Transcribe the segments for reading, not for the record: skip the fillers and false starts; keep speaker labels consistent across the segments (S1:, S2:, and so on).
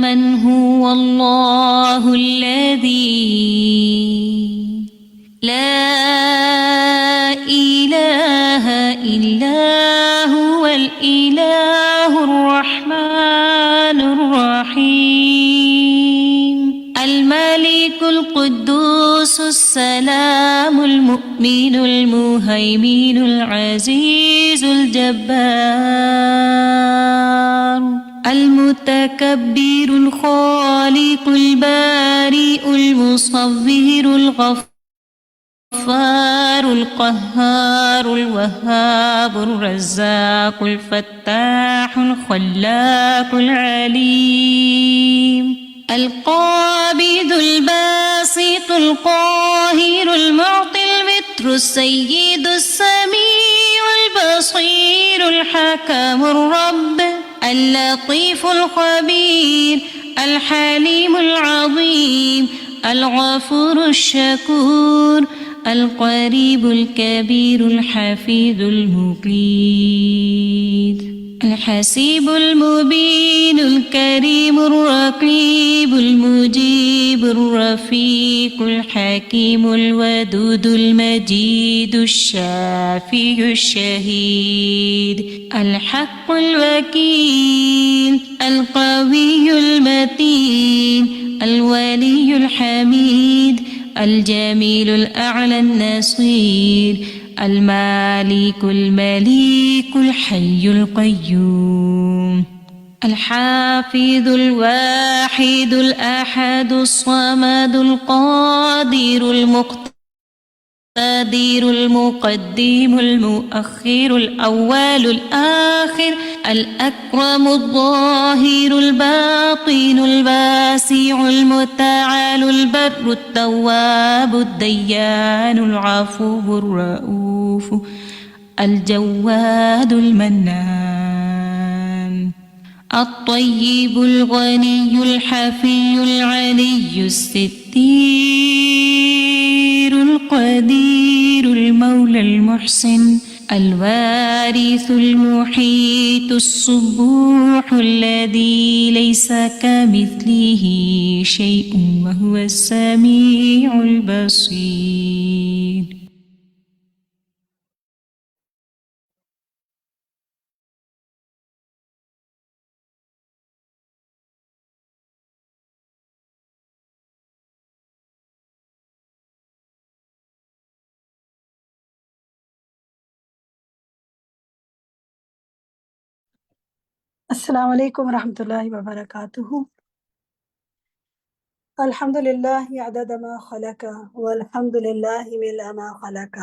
S1: من هو الله الذي لا إله إلا هو الإله الرحمن الرحيم الملك القدوس السلام المؤمن المهيمن العزيز الجبار المتكبر الخالق البارئ المصور الغفار القهار الوهاب الرزاق الفتاح الخلاق العليم القابض الباسط القاهر المعطي المتر السيد السميع البصير الحكم الرب اللطيف الخبير الحليم العظيم الغفور الشكور القريب الكبير الحفيظ المقيت الحسيب المبين الكريم الرقيب المجيب الرفيق الحكيم الودود المجيد الشافي الشهيد الحق الوكيل القوي المتين الولي الحميد الجميل الأعلى النصير المالك المليك الحي القيوم الحافظ الواحد الأحد الصمد القادر المقتدر المقدم المؤخر الأول الآخر الأكرم الظاهر الباطن الباسع المتعال البر التواب الديان العفو الرؤوف الجواد المنان الطيب الغني الحفي العلي الستير القدير المولى المحسن الوارث المحيط الصبوح الذي ليس كمثله شيء وهو السميع البصير.
S2: السلام علیکم ورحمۃ اللہ وبرکاتہ. الحمد للہ عدد ما خلق والحمد للہ ملء ما خلق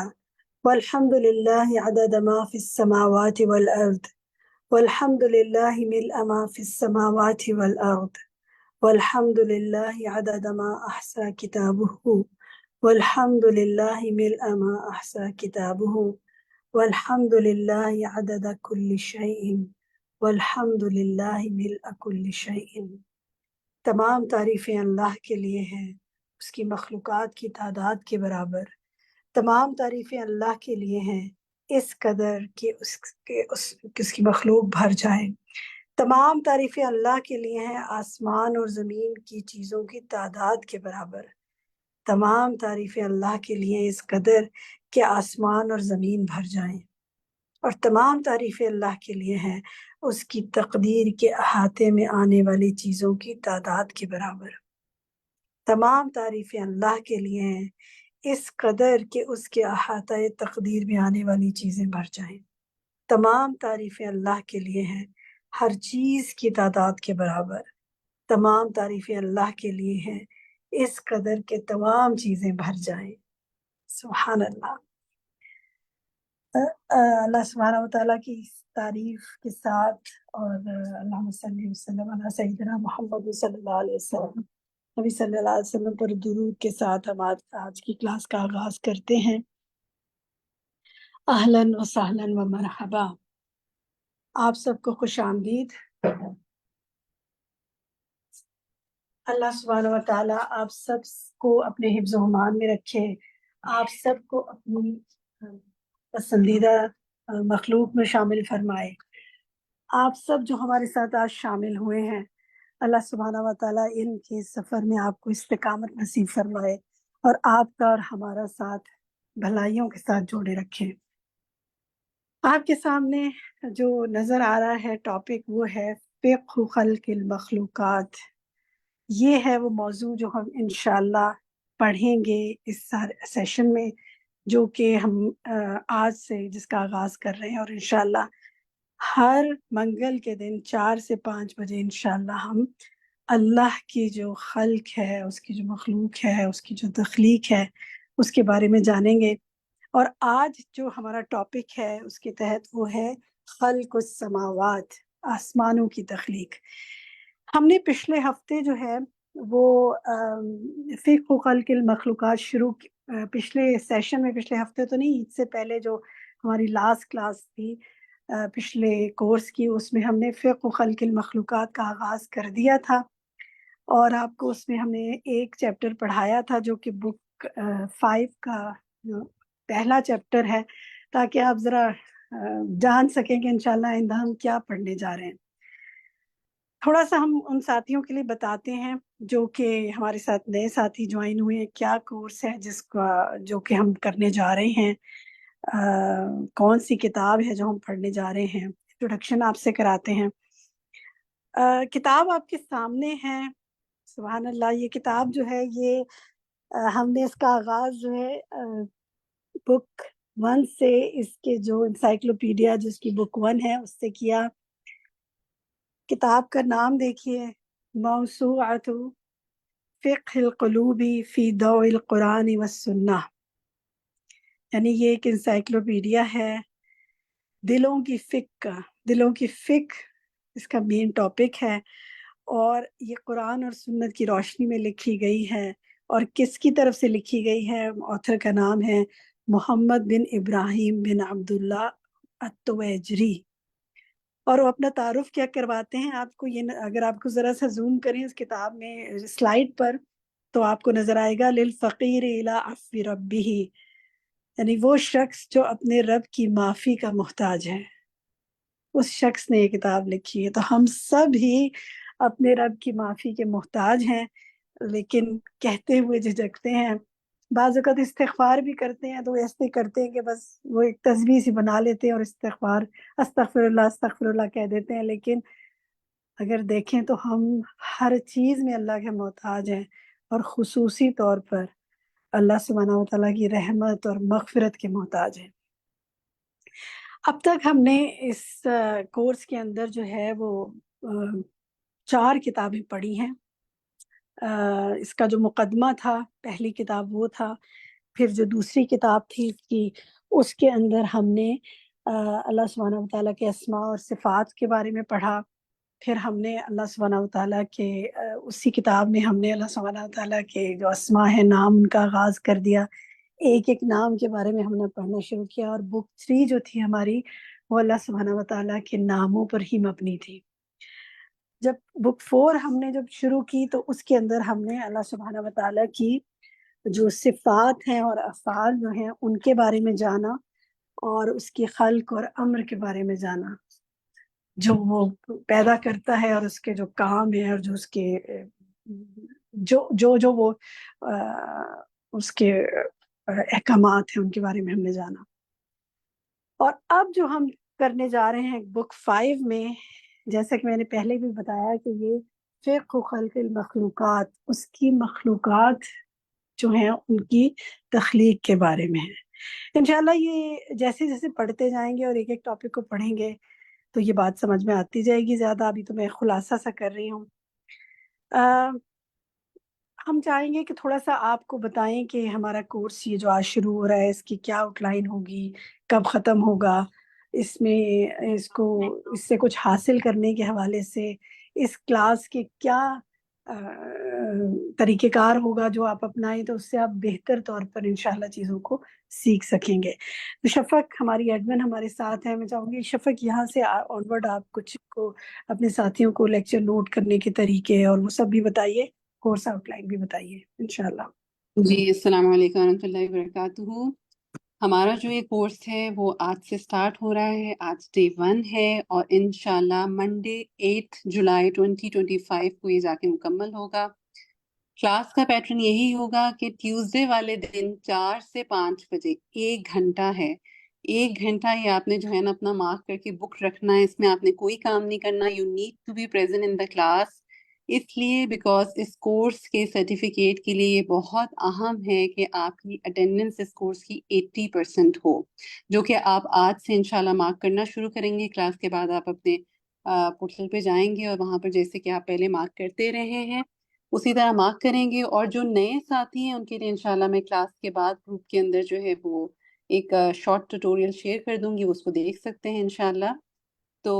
S2: والحمد للہ عدد ما فی السماوات والارض والحمد للہ ملء ما فی السماوات والارض والحمد للہ عدد ما احصى کتابہ والحمد للہ ملء ما احصى کتابہ والحمد للہ عدد کل شیء والحمد للہ ملء کل شیء. تمام تعریفیں اللہ کے لیے ہیں، اس کی مخلوقات کی تعداد کے برابر. تمام تعریفیں اللہ کے لیے ہیں اس قدر کہ اس کی مخلوق بھر جائے. تمام تعریفیں اللہ کے لیے ہیں آسمان اور زمین کی چیزوں کی تعداد کے برابر. تمام تعریفیں اللہ کے لیے اس قدر کہ آسمان اور زمین بھر جائیں. اور تمام تعریفیں اللہ کے لیے ہیں اس کی تقدیر کے احاطے میں آنے والی چیزوں کی تعداد کے برابر. تمام تعریفیں اللہ کے لیے ہیں اس قدر کہ اس کے احاطہ تقدیر میں آنے والی چیزیں بھر جائیں. تمام تعریفیں اللہ کے لیے ہیں ہر چیز کی تعداد کے برابر. تمام تعریفیں اللہ کے لیے ہیں اس قدر کہ تمام چیزیں بھر جائیں. سبحان اللہ. اللہ سبحانہ وتعالیٰ کی تعریف کے ساتھ اور اللہم صلی وسلم علی سیدنا محمد صلی اللہ علیہ وسلم، نبی صلی اللہ علیہ وسلم پر درود کے ساتھ ہم آج کی کلاس کا آغاز کرتے ہیں. اہلاً و سہلاً و مرحبا. آپ سب کو خوش آمدید. اللہ سبحانہ وتعالیٰ آپ سب کو اپنے حفظ و امان میں رکھے، آپ سب کو اپنی پسندیدہ مخلوق میں شامل فرمائے. آپ سب جو ہمارے ساتھ آج شامل ہوئے ہیں اللہ سبحانہ و تعالیٰ علم کے سفر میں آپ کو استقامت نصیب فرمائے اور آپ کا اور ہمارا ساتھ بھلائیوں کے ساتھ جوڑے رکھے۔ آپ کے سامنے جو نظر آ رہا ہے ٹاپک وہ ہے فقہ خلق المخلوقات۔ یہ ہے وہ موضوع جو ہم انشاءاللہ پڑھیں گے اس سیشن میں، جو کہ ہم آج سے جس کا آغاز کر رہے ہیں، اور انشاءاللہ ہر منگل کے دن 4 سے 5 بجے انشاءاللہ ہم اللہ کی جو خلق ہے، اس کی جو مخلوق ہے، اس کی جو تخلیق ہے، اس کے بارے میں جانیں گے۔ اور آج جو ہمارا ٹاپک ہے اس کے تحت وہ ہے خلق السماوات، آسمانوں کی تخلیق۔ ہم نے پچھلے ہفتے جو ہے وہ فقہ خلق المخلوقات پچھلے سیشن میں، پچھلے ہفتے تو نہیں، عید سے پہلے جو ہماری لاسٹ کلاس تھی پچھلے کورس کی، اس میں ہم نے فقہ خلق المخلوقات کا آغاز کر دیا تھا، اور آپ کو اس میں ہم نے ایک چیپٹر پڑھایا تھا جو کہ بک 5 کا جو پہلا چیپٹر ہے، تاکہ آپ ذرا جان سکیں کہ انشاءاللہ آئندہ ہم کیا پڑھنے جا رہے ہیں۔ تھوڑا سا ہم ان ساتھیوں کے لیے بتاتے ہیں جو کہ ہمارے ساتھ نئے ساتھی جوائن ہوئے ہیں، کیا کورس ہے جو کہ ہم کرنے جا رہے ہیں، کون سی کتاب ہے جو ہم پڑھنے جا رہے ہیں۔ انٹروڈکشن آپ سے کراتے ہیں۔ کتاب آپ کے سامنے ہے، سبحان اللہ۔ یہ کتاب جو ہے یہ ہم نے اس کا آغاز جو ہے بک 1 سے، اس کے جو انسائکلوپیڈیا جس کی بک 1 ہے اس سے کیا۔ کتاب کا نام دیکھیے، موسوعۃ فقہ القلوب فی ضوء القرآن والسنہ، یعنی یہ ایک انسائکلوپیڈیا ہے دلوں کی فقہ اس کا مین ٹاپک ہے، اور یہ قرآن اور سنت کی روشنی میں لکھی گئی ہے۔ اور کس کی طرف سے لکھی گئی ہے؟ آتھر کا نام ہے محمد بن ابراہیم بن عبداللہ التویجری، اور وہ اپنا تعارف کیا کرواتے ہیں آپ کو۔ یہ اگر آپ کو ذرا سا زوم کریں اس کتاب میں سلائیڈ پر تو آپ کو نظر آئے گا، للفقیر الی عفو ربہ، یعنی وہ شخص جو اپنے رب کی معافی کا محتاج ہے، اس شخص نے یہ کتاب لکھی ہے۔ تو ہم سب ہی اپنے رب کی معافی کے محتاج ہیں، لیکن کہتے ہوئے جھجکتے ہیں۔ بعض اوقات استغفار بھی کرتے ہیں تو ایسے کرتے ہیں کہ بس وہ ایک تسبیح سی بنا لیتے ہیں اور استغفر اللہ کہہ دیتے ہیں، لیکن اگر دیکھیں تو ہم ہر چیز میں اللہ کے محتاج ہیں، اور خصوصی طور پر اللہ سبحانہ و تعالیٰ کی رحمت اور مغفرت کے محتاج ہیں۔ اب تک ہم نے اس کورس کے اندر جو ہے وہ 4 کتابیں پڑھی ہیں۔ اس کا جو مقدمہ تھا، پہلی کتاب وہ تھا، پھر جو دوسری کتاب تھی اس کے اندر ہم نے اللہ سبحانہ و تعالیٰ کے اسماء اور صفات کے بارے میں پڑھا۔ پھر ہم نے اللہ سبحانہ و تعالیٰ کے اسی کتاب میں ہم نے اللہ سبحانہ و تعالیٰ کے جو اسماء ہیں، نام ان کا آغاز کر دیا، ایک ایک نام کے بارے میں ہم نے پڑھنا شروع کیا۔ اور بک 3 جو تھی ہماری، وہ اللہ سبحانہ و تعالیٰ کے ناموں پر ہی مبنی تھی۔ جب بک 4 ہم نے جب شروع کی تو اس کے اندر ہم نے اللہ سبحانہ و تعالیٰ کی جو صفات ہیں اور افعال جو ہیں ان کے بارے میں جانا، اور اس کی خلق اور امر کے بارے میں جانا، جو وہ پیدا کرتا ہے اور اس کے جو کام ہیں، اور جو اس کے جو وہ اس کے احکامات ہیں ان کے بارے میں ہم نے جانا۔ اور اب جو ہم کرنے جا رہے ہیں بک 5 میں، جیسا کہ میں نے پہلے بھی بتایا کہ یہ فقہ خلق المخلوقات، اس کی مخلوقات جو ہیں ان کی تخلیق کے بارے میں ہے۔ انشاءاللہ یہ جیسے جیسے پڑھتے جائیں گے اور ایک ایک ٹاپک کو پڑھیں گے تو یہ بات سمجھ میں آتی جائے گی زیادہ۔ ابھی تو میں خلاصہ سا کر رہی ہوں۔ ہم چاہیں گے کہ تھوڑا سا آپ کو بتائیں کہ ہمارا کورس یہ جو آج شروع ہو رہا ہے اس کی کیا آؤٹ لائن ہوگی، کب ختم ہوگا، اس میں اس سے کچھ حاصل کرنے کے حوالے سے اس کلاس کے کیا طریقہ کار ہوگا جو آپ اپنائیں تو اس سے آپ بہتر طور پر انشاءاللہ چیزوں کو سیکھ سکیں گے۔ تو شفق ہماری ایڈمن ہمارے ساتھ ہے، میں چاہوں گی شفق یہاں سے آنورڈ آپ کچھ کو اپنے ساتھیوں کو لیکچر نوٹ کرنے کے طریقے اور وہ سب بھی بتائیے، کورس آؤٹ لائن بھی بتائیے انشاءاللہ۔
S3: جی السلام علیکم ورحمۃ اللہ وبرکاتہ۔ ہمارا جو یہ کورس ہے وہ آج سے سٹارٹ ہو رہا ہے، آج ڈے 1 ہے، اور انشاءاللہ منڈے 8 جولائی 2025 کو یہ جا کے مکمل ہوگا۔ کلاس کا پیٹرن یہی ہوگا کہ ٹیوزڈے والے دن 4 سے 5 بجے 1 گھنٹہ ہے، 1 گھنٹہ یہ آپ نے جو ہے نا اپنا مارک کر کے بک رکھنا ہے، اس میں آپ نے کوئی کام نہیں کرنا۔ You need to be present in the class, اس لیے بیکاز اس کورس کے سرٹیفکیٹ کے لیے یہ بہت اہم ہے کہ آپ کی اٹینڈنس اس کورس کی 80% ہو، جو کہ آپ آج سے انشاءاللہ مارک کرنا شروع کریں گے۔ کلاس کے بعد آپ اپنے پورٹل پہ جائیں گے اور وہاں پر جیسے کہ آپ پہلے مارک کرتے رہے ہیں اسی طرح مارک کریں گے، اور جو نئے ساتھی ہیں ان کے لیے انشاءاللہ میں کلاس کے بعد گروپ کے اندر جو ہے وہ ایک شارٹ ٹیوٹوریل شیئر کر دوں گی، اس کو دیکھ سکتے ہیں انشاءاللہ۔ تو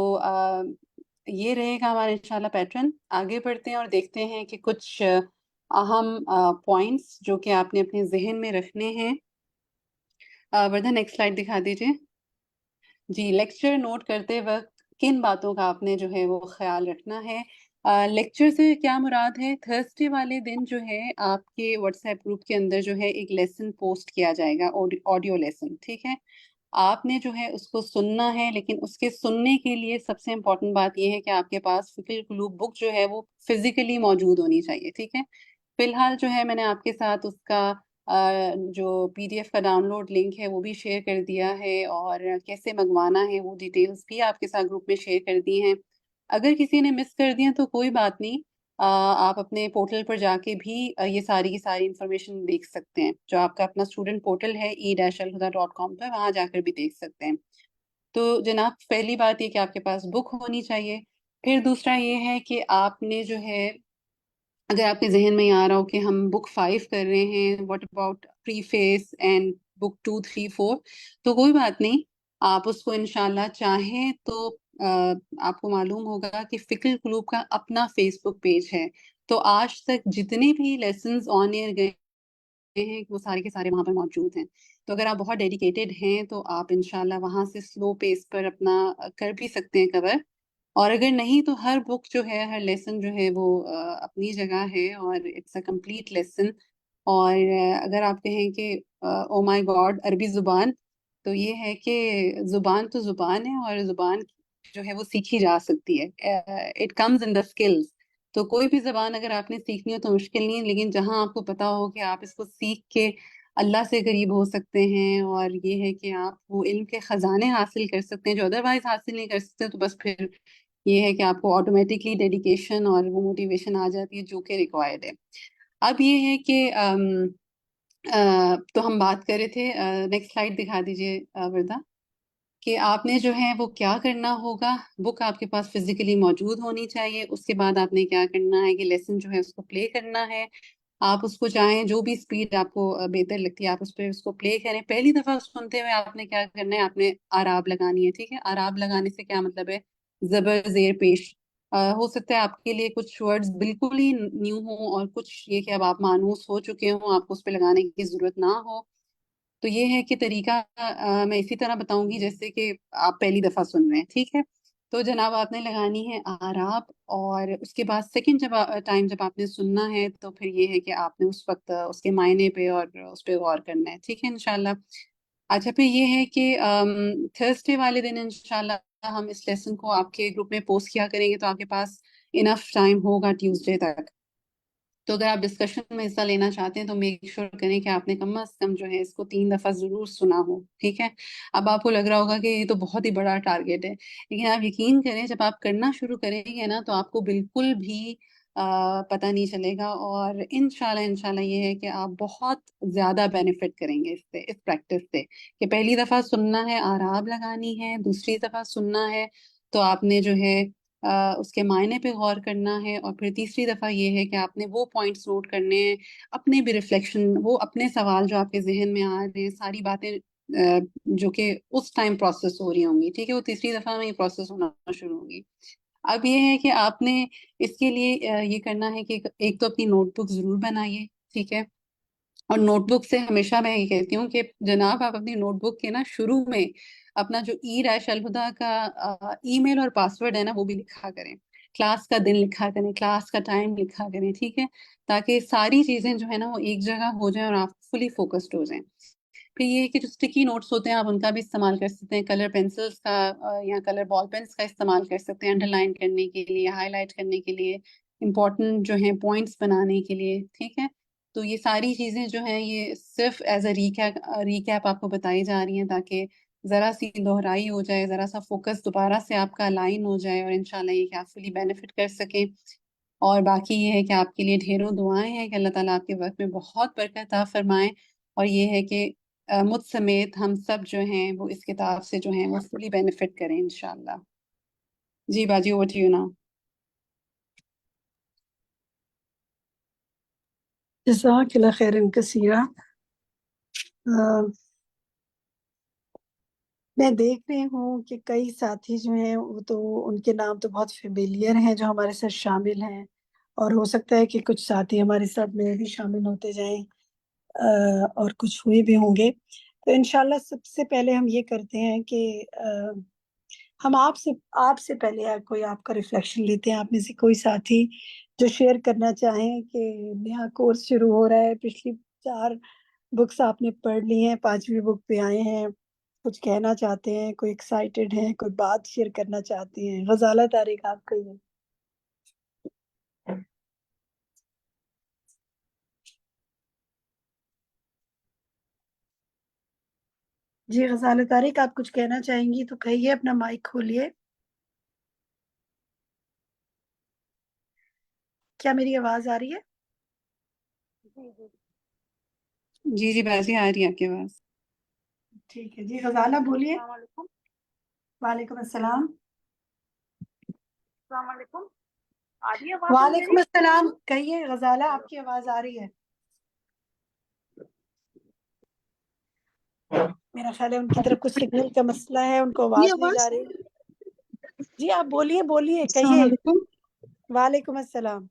S3: یہ رہے گا ہمارا انشاءاللہ پیٹرن۔ آگے بڑھتے ہیں اور دیکھتے ہیں کہ کچھ اہم پوائنٹس جو کہ آپ نے اپنے ذہن میں رکھنے ہیں۔ وردھا نیکسٹ سلائڈ دکھا دیجیے۔ جی، لیکچر نوٹ کرتے وقت کن باتوں کا آپ نے جو ہے وہ خیال رکھنا ہے؟ لیکچر سے کیا مراد ہے؟ تھرسڈے والے دن جو ہے آپ کے واٹس ایپ گروپ کے اندر جو ہے ایک لیسن پوسٹ کیا جائے گا، آڈیو لیسن، ٹھیک ہے؟ آپ نے جو ہے اس کو سننا ہے، لیکن اس کے سننے کے لیے سب سے امپورٹنٹ بات یہ ہے کہ آپ کے پاس فکر القلوب بک جو ہے وہ فزیکلی موجود ہونی چاہیے، ٹھیک ہے؟ فی الحال جو ہے میں نے آپ کے ساتھ اس کا جو پی ڈی ایف کا ڈاؤن لوڈ لنک ہے وہ بھی شیئر کر دیا ہے، اور کیسے منگوانا ہے وہ ڈیٹیلز بھی آپ کے ساتھ گروپ میں شیئر کر دی ہیں۔ اگر کسی نے مس کر دیا تو کوئی بات نہیں، آپ اپنے پورٹل پر جا کے بھی یہ ساری کی ساری انفارمیشن دیکھ سکتے ہیں، جو آپ کا اپنا اسٹوڈنٹ پورٹل ہے e-alhuda.com پہ، وہاں جا کر بھی دیکھ سکتے ہیں۔ تو جناب پہلی بات یہ کہ آپ کے پاس بک ہونی چاہیے۔ پھر دوسرا یہ ہے کہ آپ نے جو ہے اگر آپ کے ذہن میں یہ آ رہا ہو کہ ہم بک 5 کر رہے ہیں، what about preface and book 2 3 4، تو کوئی بات نہیں، آپ اس کو انشاءاللہ چاہیں تو آپ کو معلوم ہوگا کہ فکر القلوب کا اپنا فیس بک پیج ہے، تو آج تک جتنے بھی لیسنز آن ایئر گئے ہیں وہ سارے کے سارے وہاں پر موجود ہیں۔ تو اگر آپ بہت ڈیڈیکیٹڈ ہیں تو آپ انشاءاللہ وہاں سے سلو پیس پر اپنا کر بھی سکتے ہیں کور، اور اگر نہیں تو ہر بک جو ہے، ہر لیسن جو ہے وہ اپنی جگہ ہے، اور اٹس اے کمپلیٹ لیسن۔ اور اگر آپ کہیں کہ او مائی گاڈ عربی زبان، تو یہ ہے کہ زبان تو زبان ہے، اور زبان جو ہے وہ سیکھی جا سکتی ہے، it comes in the skills. تو کوئی بھی زبان اگر آپ نے سیکھنی ہو تو مشکل نہیں ہے، لیکن جہاں آپ کو پتا ہو کہ آپ اس کو سیکھ کے اللہ سے قریب ہو سکتے ہیں، اور یہ ہے کہ آپ وہ علم کے خزانے حاصل کر سکتے ہیں جو ادروائز حاصل نہیں کر سکتے، تو بس پھر یہ ہے کہ آپ کو آٹومیٹکلی ڈیڈیکیشن اور وہ موٹیویشن آ جاتی ہے جو کہ ریکوائرڈ ہے۔ اب یہ ہے کہ تو ہم بات کر رہے تھے، نیکسٹ سلائڈ دکھا دیجیے وردہ، کہ آپ نے جو ہے وہ کیا کرنا ہوگا۔ بک آپ کے پاس فزیکلی موجود ہونی چاہیے، اس کے بعد آپ نے کیا کرنا ہے کہ لیسن جو ہے اس کو پلے کرنا ہے۔ آپ اس کو چاہیں جو بھی سپیڈ آپ کو بہتر لگتی ہے آپ اس پہ اس کو پلے کریں۔ پہلی دفعہ سنتے ہوئے آپ نے کیا کرنا ہے، آپ نے آراب لگانی ہے، ٹھیک ہے؟ آراب لگانے سے کیا مطلب ہے؟ زبر زیر پیش۔ ہو سکتا ہے آپ کے لیے کچھ ورڈز بالکل ہی نیو ہوں، اور کچھ یہ کہ اب آپ مانوس ہو چکے ہوں، آپ کو اس پہ لگانے کی ضرورت نہ ہو۔ تو یہ ہے کہ طریقہ میں اسی طرح بتاؤں گی جیسے کہ آپ پہلی دفعہ سن رہے ہیں، ٹھیک ہے؟ تو جناب آپ نے لگانی ہے آراب، اور اس کے بعد سیکنڈ ٹائم جب آپ نے سننا ہے تو پھر یہ ہے کہ آپ نے اس وقت اس کے معنی پہ اور اس پہ غور کرنا ہے، ٹھیک ہے انشاءاللہ۔ اچھا، پھر یہ ہے کہ تھرسڈے والے دن انشاءاللہ ہم اس لیسن کو آپ کے گروپ میں پوسٹ کیا کریں گے، تو آپ کے پاس انف ٹائم ہوگا ٹیوزڈے تک۔ تو اگر آپ ڈسکشن میں حصہ لینا چاہتے ہیں تو میک شور کریں کہ آپ نے کم از کم جو ہے اس کو 3 دفعہ ضرور سنا ہو، ٹھیک ہے؟ اب آپ کو لگ رہا ہوگا کہ یہ تو بہت ہی بڑا ٹارگیٹ ہے، لیکن آپ یقین کریں جب آپ کرنا شروع کریں گے نا تو آپ کو بالکل بھی پتہ نہیں چلے گا، اور انشاءاللہ یہ ہے کہ آپ بہت زیادہ بینیفٹ کریں گے اس سے، اس پریکٹس سے، کہ پہلی دفعہ سننا ہے، آراب لگانی ہے، دوسری دفعہ سننا ہے تو آپ نے جو ہے اس کے معنی پہ غور کرنا ہے، اور پھر تیسری دفعہ یہ ہے کہ آپ نے وہ پوائنٹس نوٹ کرنے ہیں، اپنے بھی ریفلیکشن، وہ اپنے سوال جو آپ کے ذہن میں آ رہے ہیں، ساری باتیں جو کہ اس ٹائم پروسیس ہو رہی ہوں گی، ٹھیک ہے، وہ تیسری دفعہ میں یہ پروسیس ہونا شروع ہوگی۔ اب یہ ہے کہ آپ نے اس کے لیے یہ کرنا ہے کہ ایک تو اپنی نوٹ بک ضرور بنائیے، ٹھیک ہے؟ اور نوٹ بک سے ہمیشہ میں یہ کہتی ہوں کہ جناب آپ اپنی نوٹ بک کے نا شروع میں اپنا جو e-alhuda کا ای میل اور پاسورڈ ہے نا وہ بھی لکھا کریں، کلاس کا دن لکھا کریں، کلاس کا ٹائم لکھا کریں، ٹھیک ہے؟ تاکہ ساری چیزیں جو ہے نا وہ ایک جگہ ہو جائیں اور آپ فلی فوکسڈ ہو جائیں۔ کہ یہ کہ جو اسٹکی نوٹس ہوتے ہیں آپ ان کا بھی استعمال کر سکتے ہیں، کلر پینسلس کا یا کلر بال پینس کا استعمال کر سکتے ہیں انڈر لائن کرنے کے لیے، ہائی لائٹ کرنے کے لیے، امپورٹنٹ جو ہیں پوائنٹس بنانے کے لیے، ٹھیک ہے. تو یہ ساری چیزیں جو ہیں یہ صرف ایز اے ریکیپ آپ کو بتائی جا رہی ہیں تاکہ ذرا سی دہرائی ہو جائے، ذرا سا فوکس دوبارہ سے آپ کا لائن ہو جائے اور انشاءاللہ یہ کہ آپ فلی بینیفٹ کر سکیں. اور باقی یہ ہے کہ آپ کے لیے ڈھیروں دعائیں ہیں کہ اللہ تعالیٰ آپ کے وقت میں بہت برکت عطا فرمائیں، اور یہ ہے کہ مجھ سمیت ہم سب جو ہیں وہ اس کتاب سے جو ہیں وہ فلی بینیفٹ کریں انشاءاللہ. جی باجی اوور ٹو یو ناؤ.
S2: جزاک اللہ خیرن کثیرہ. میں دیکھ رہی ہوں کہ کئی ساتھی جو ہیں وہ تو ان کے نام تو بہت فیملیئر ہیں جو ہمارے ساتھ شامل ہیں، اور ہو سکتا ہے کہ کچھ ساتھی ہمارے ساتھ میں بھی شامل ہوتے جائیں اور کچھ ہوئے بھی ہوں گے. تو انشاءاللہ سب سے پہلے ہم یہ کرتے ہیں کہ ہم آپ سے پہلے کوئی آپ کا ریفلیکشن لیتے ہیں. آپ میں سے کوئی ساتھی جو شیئر کرنا چاہیں کہ نیا کورس شروع ہو رہا ہے، پچھلی 4 بکس آپ نے پڑھ لی ہیں، 5ویں بک پہ آئے ہیں، کچھ کہنا چاہتے ہیں، کوئی ایکسائٹیڈ ہیں، کوئی بات شیئر کرنا چاہتے ہیں. غزالہ طارق آپ کا یہ. جی غزالہ طارق آپ کچھ کہنا چاہیں گی تو کہیے، اپنا مائک کھولیے. کیا میری آواز آ رہی ہے؟
S3: جی جی باجی آ رہی ہے آپ کی آواز.
S2: ٹھیک ہے جی غزالہ بولیے. وعلیکم السلام.
S4: السلام علیکم. آ رہی ہے آواز
S2: وعلیکم
S4: میری؟
S2: السلام. کہیے غزالہ آپ کی آواز آ رہی ہے. میرا خیال ہے ان کی طرف کچھ سگنل کا مسئلہ ہے، ان کو آواز نہیں جا رہی. جی آپ بولیے بولیے
S4: السلام
S2: کہیے.
S4: علیکم.
S2: وعلیکم السلام.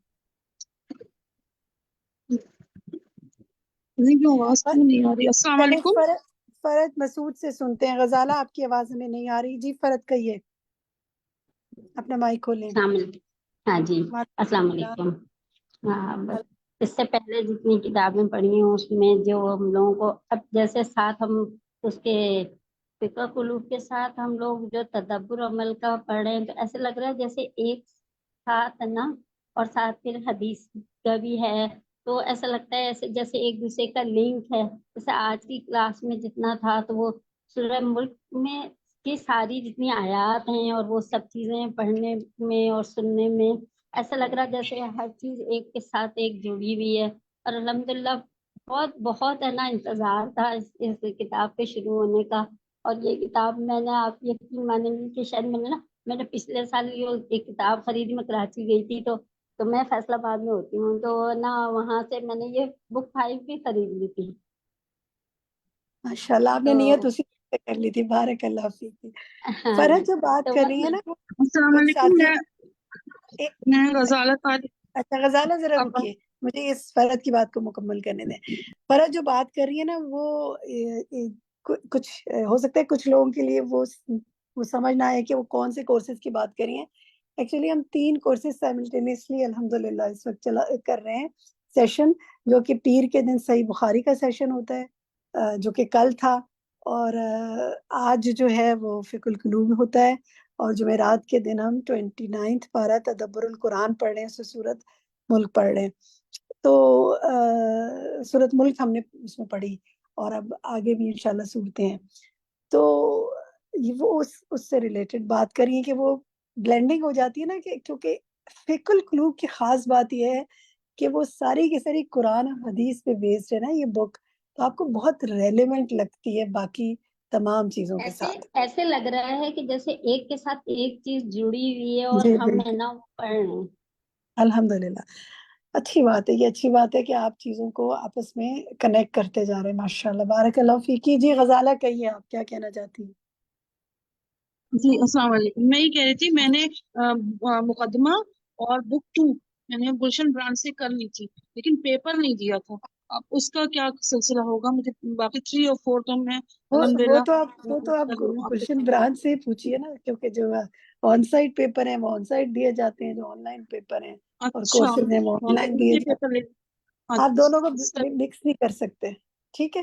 S4: نہیں جو آواز کیوں نہیں آ رہی؟ السلام
S2: چلیں
S4: علیکم.
S2: فرد مسعود سے سنتے ہیں. غزالہ آپ کی آواز ہمیں نہیں آ رہی. جی فرد کہیے، اپنا مائک کھولیں.
S5: السلام علیکم. ہاں جی السلام علیکم. ہاں بس اس سے پہلے جتنی کتابیں پڑھی ہیں اس میں جو ہم لوگوں کو اب جیسے ساتھ ہم اس کے فقہ قلوب کے ساتھ ہم لوگ جو تدبر عمل کا پڑھ رہے ہیں تو ایسے لگ رہا ہے جیسے ایک ساتھ نا، اور ساتھ پھر حدیث کا بھی ہے، تو ایسا لگتا ہے ایسے جیسے ایک دوسرے کا لنک ہے. جیسے آج کی کلاس میں جتنا تھا تو وہ سورہ ملک میں کی ساری جتنی آیات ہیں اور وہ سب چیزیں پڑھنے میں اور سننے میں ایسا لگ رہا جیسے ہر چیز ایک کے ساتھ ایک جڑی ہوئی ہے. اور الحمدللہ بہت بہت ہے نا انتظار تھا اس کتاب کے شروع ہونے کا. اور یہ کتاب میں نے آپ یقین مانیں گے کہ شاید میں نے پچھلے سال یہ ایک کتاب خریدی. میں کراچی گئی تھی تو میں فیصل آباد میں ہوتی ہوں تو نا وہاں سے میں نے یہ بک 5 بھی خرید لی تھی.
S2: ماشاء اللہ آپ نے نیت اسی سے کر لی تھی. بارک اللہ فیک.
S5: ہاں
S2: فرحت
S5: جی
S2: جو بات
S5: تو
S2: کر رہی ہے نا
S4: السلام
S2: کچھ
S4: علیکم.
S2: ساتھی.
S4: میں غزالہ طارق.
S2: اچھا غزالہ ذرا رکیے، مجھے اس فرحت کی بات کو مکمل کرنے دیں. فرحت جو بات کر رہی ہے نا وہ کچھ ہو سکتا ہے کچھ لوگوں کے لیے وہ سمجھ نہ آئے کہ وہ کون سے کورسز کی بات کر رہی ہیں. ایکچولی ہم 3 کورسز سائملٹینیسلی الحمدللہ اس وقت کر رہے ہیں سیشن، جو کہ پیر کے دن صحیح بخاری کا سیشن ہوتا ہے جو کہ کل تھا، اور آج جو ہے وہ فقہ القلوب ہوتا ہے، اور جمعرات کے دن ہم 29 پارہ تدبر القرآن پڑھ رہے ہیں، سورت ملک پڑھ رہے ہیں. تو سورت ملک ہم نے اس میں پڑھی اور اب آگے بھی انشاءاللہ سورتیں ہیں. تو وہ اس سے ریلیٹڈ بات کریے کہ وہ بلینڈنگ ہو جاتی ہے نا، کہ کیونکہ فقہ القلوب کی خاص بات یہ ہے کہ وہ ساری کی ساری قرآن اور حدیث پہ بیسڈ ہے نا یہ بک، تو آپ کو بہت ریلیونٹ لگتی ہے باقی تمام چیزوں کے ساتھ.
S5: ایسے لگ رہا ہے کہ جیسے ایک کے ساتھ ایک چیز جڑی ہوئی ہے اور
S2: جی
S5: ہم
S2: بالکل
S5: ہے نا پڑھ رہے ہیں.
S2: الحمدللہ اچھی بات ہے. یہ اچھی بات ہے کہ آپ چیزوں کو آپس میں کنیکٹ کرتے جا رہے ہیں. ماشاءاللہ بارک اللہ فیکی. جی غزالہ کہیے آپ کیا کہنا چاہتی ہیں.
S4: جی السلام علیکم. میں یہ کہہ رہی تھی میں نے مقدمہ اور بک 2 میں نے گلشن برانڈ سے کر لی تھی لیکن پیپر نہیں دیا تھا. اب اس کا کیا سلسلہ ہوگا؟ مجھے باقی 3 اور 4 تو میں
S2: وہ
S4: الحمدللہ
S2: تو آپ
S4: کر رہی ہوں.
S2: گلشن برانچ سے پوچھیے نا، کیونکہ جو آن سائٹ پیپر ہیں وہ آن سائٹ دیے جاتے ہیں، جو آن لائن پیپر ہیں اور
S4: اچھا
S2: کورسز ہیں وہ آن لائن دیے
S4: یہ
S2: جاتے
S4: پیپر لے.
S2: ہیں. آپ دونوں کو مکس نہیں کر سکتے. ٹھیک ہے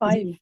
S2: 5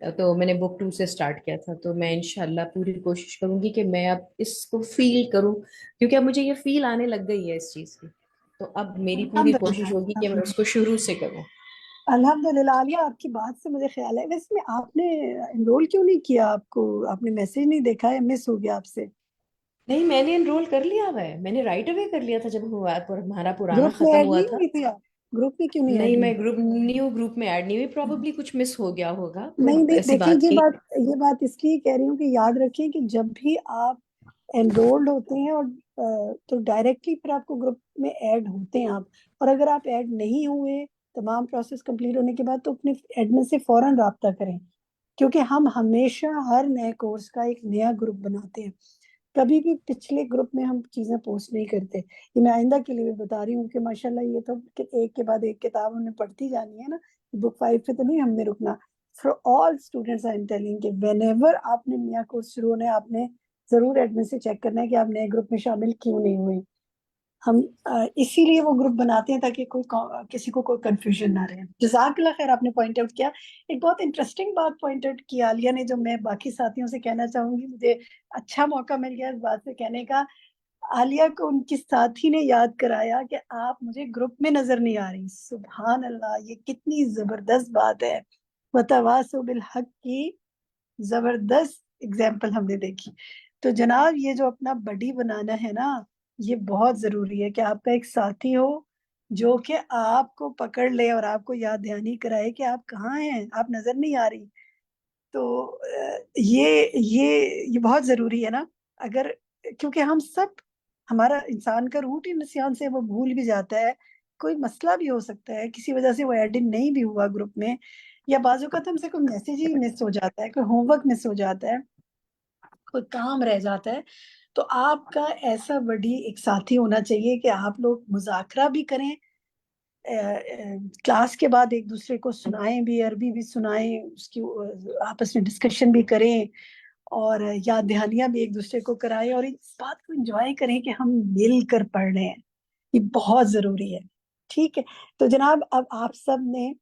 S6: تو میں نے بک 2 سے سٹارٹ کیا تھا. تو میں انشاءاللہ پوری کوشش کروں گی کہ میں اب اس کو فیل کروں، کیونکہ اب مجھے یہ فیل آنے لگ گئی ہے اس چیز کی. تو اب میری پوری کوشش ہوگی کہ میں اس کو شروع سے کروں.
S2: الحمدللہ. عالیہ آپ کی بات سے مجھے خیال ہے ویسے میں آپ نے انرول کیوں نہیں کیا؟ آپ نے میسج نہیں دیکھا ہے؟ مس ہو گیا آپ سے؟
S6: نہیں، میں نے انرول کر لیا ہوا ہے، میں نے رائٹ اوے کر لیا تھا جب ہمارا پرانا
S2: گروپ میں
S6: ختم
S2: ایڈ
S6: ہوا
S2: نہیں
S6: تھا.
S2: ہوئی تھی آپ؟ گروپ میں کیوں نہیں ایڈ
S6: نہیں،
S2: ہوئی؟
S6: میں نیو گروپ میں ایڈ نہیں ہوئی. پروبیبلی کچھ مس ہو گیا ہوگا، کوئی
S2: نہیں
S6: ایسی
S2: دیکھیں،
S6: بات نہیں.
S2: یہ بات اس لیے کہہ رہی ہوں کہ یاد رکھیں کہ جب بھی آپ انرولڈ ہوتے ہیں اور تو ڈائریکٹلی پھر آپ کو گروپ میں ایڈ ہوتے ہیں آپ. اور اگر آپ ایڈ نہیں ہوئے تمام پروسیس کمپلیٹ ہونے کے بعد تو اپنے ایڈمن سے فوراً رابطہ کریں، کیونکہ ہم ہمیشہ ہر نئے کورس کا ایک نیا گروپ بناتے ہیں. کبھی بھی پچھلے گروپ میں ہم چیزیں پوسٹ نہیں کرتے. یہ میں آئندہ کے لیے بھی بتا رہی ہوں کہ ماشاءاللہ یہ تو کہ ایک کے بعد ایک کتاب ہم نے پڑھتی جانی ہے نا. بک 5 پہ تو نہیں ہم نے رکنا. For all students I am telling کہ وین ایور آپ نے نیا کورس شروع ہونا ہے آپ نے ضرور ایڈمن سے چیک کرنا ہے کہ آپ نئے گروپ میں شامل کیوں نہیں ہوئے. ہم اسی لیے وہ گروپ بناتے ہیں تاکہ کسی کو کوئی کنفیوژن نہ رہے. جزاک اللہ خیر، آپ نے پوائنٹ آؤٹ کیا. ایک بہت انٹرسٹنگ بات پوائنٹ آؤٹ کی عالیہ نے، جو میں باقی ساتھیوں سے کہنا چاہوں گی. مجھے اچھا موقع مل گیا اس بات سے کہنے کا. عالیہ کو ان کی ساتھی نے یاد کرایا کہ آپ مجھے گروپ میں نظر نہیں آ رہی. سبحان اللہ، یہ کتنی زبردست بات ہے. وتواصوا بالحق کی زبردست اگزامپل ہم نے دیکھی. تو جناب یہ جو اپنا بڈی بنانا ہے نا، یہ بہت ضروری ہے کہ آپ کا ایک ساتھی ہو جو کہ آپ کو پکڑ لے اور آپ کو یاد دہانی کرائے کہ آپ کہاں ہیں، آپ نظر نہیں آ رہی. تو یہ بہت ضروری ہے نا. اگر کیونکہ ہم سب، ہمارا انسان کا روٹ ہی نسیان سے وہ بھول بھی جاتا ہے. کوئی مسئلہ بھی ہو سکتا ہے، کسی وجہ سے وہ ایڈن نہیں بھی ہوا گروپ میں، یا بعض اوقات ہم سے کوئی میسج ہی مس ہو جاتا ہے، کوئی ہوم ورک مس ہو جاتا ہے، کوئی کام رہ جاتا ہے. تو آپ کا ایسا بڑی ایک ساتھی ہونا چاہیے کہ آپ لوگ مذاکرہ بھی کریں، کلاس کے بعد ایک دوسرے کو سنائیں بھی، عربی بھی سنائیں، اس کی آپس میں ڈسکشن بھی کریں، اور یاد دہانیاں بھی ایک دوسرے کو کرائیں، اور اس بات کو انجوائے کریں کہ ہم مل کر پڑھ رہے ہیں. یہ بہت ضروری ہے. ٹھیک ہے. تو جناب اب آپ سب نے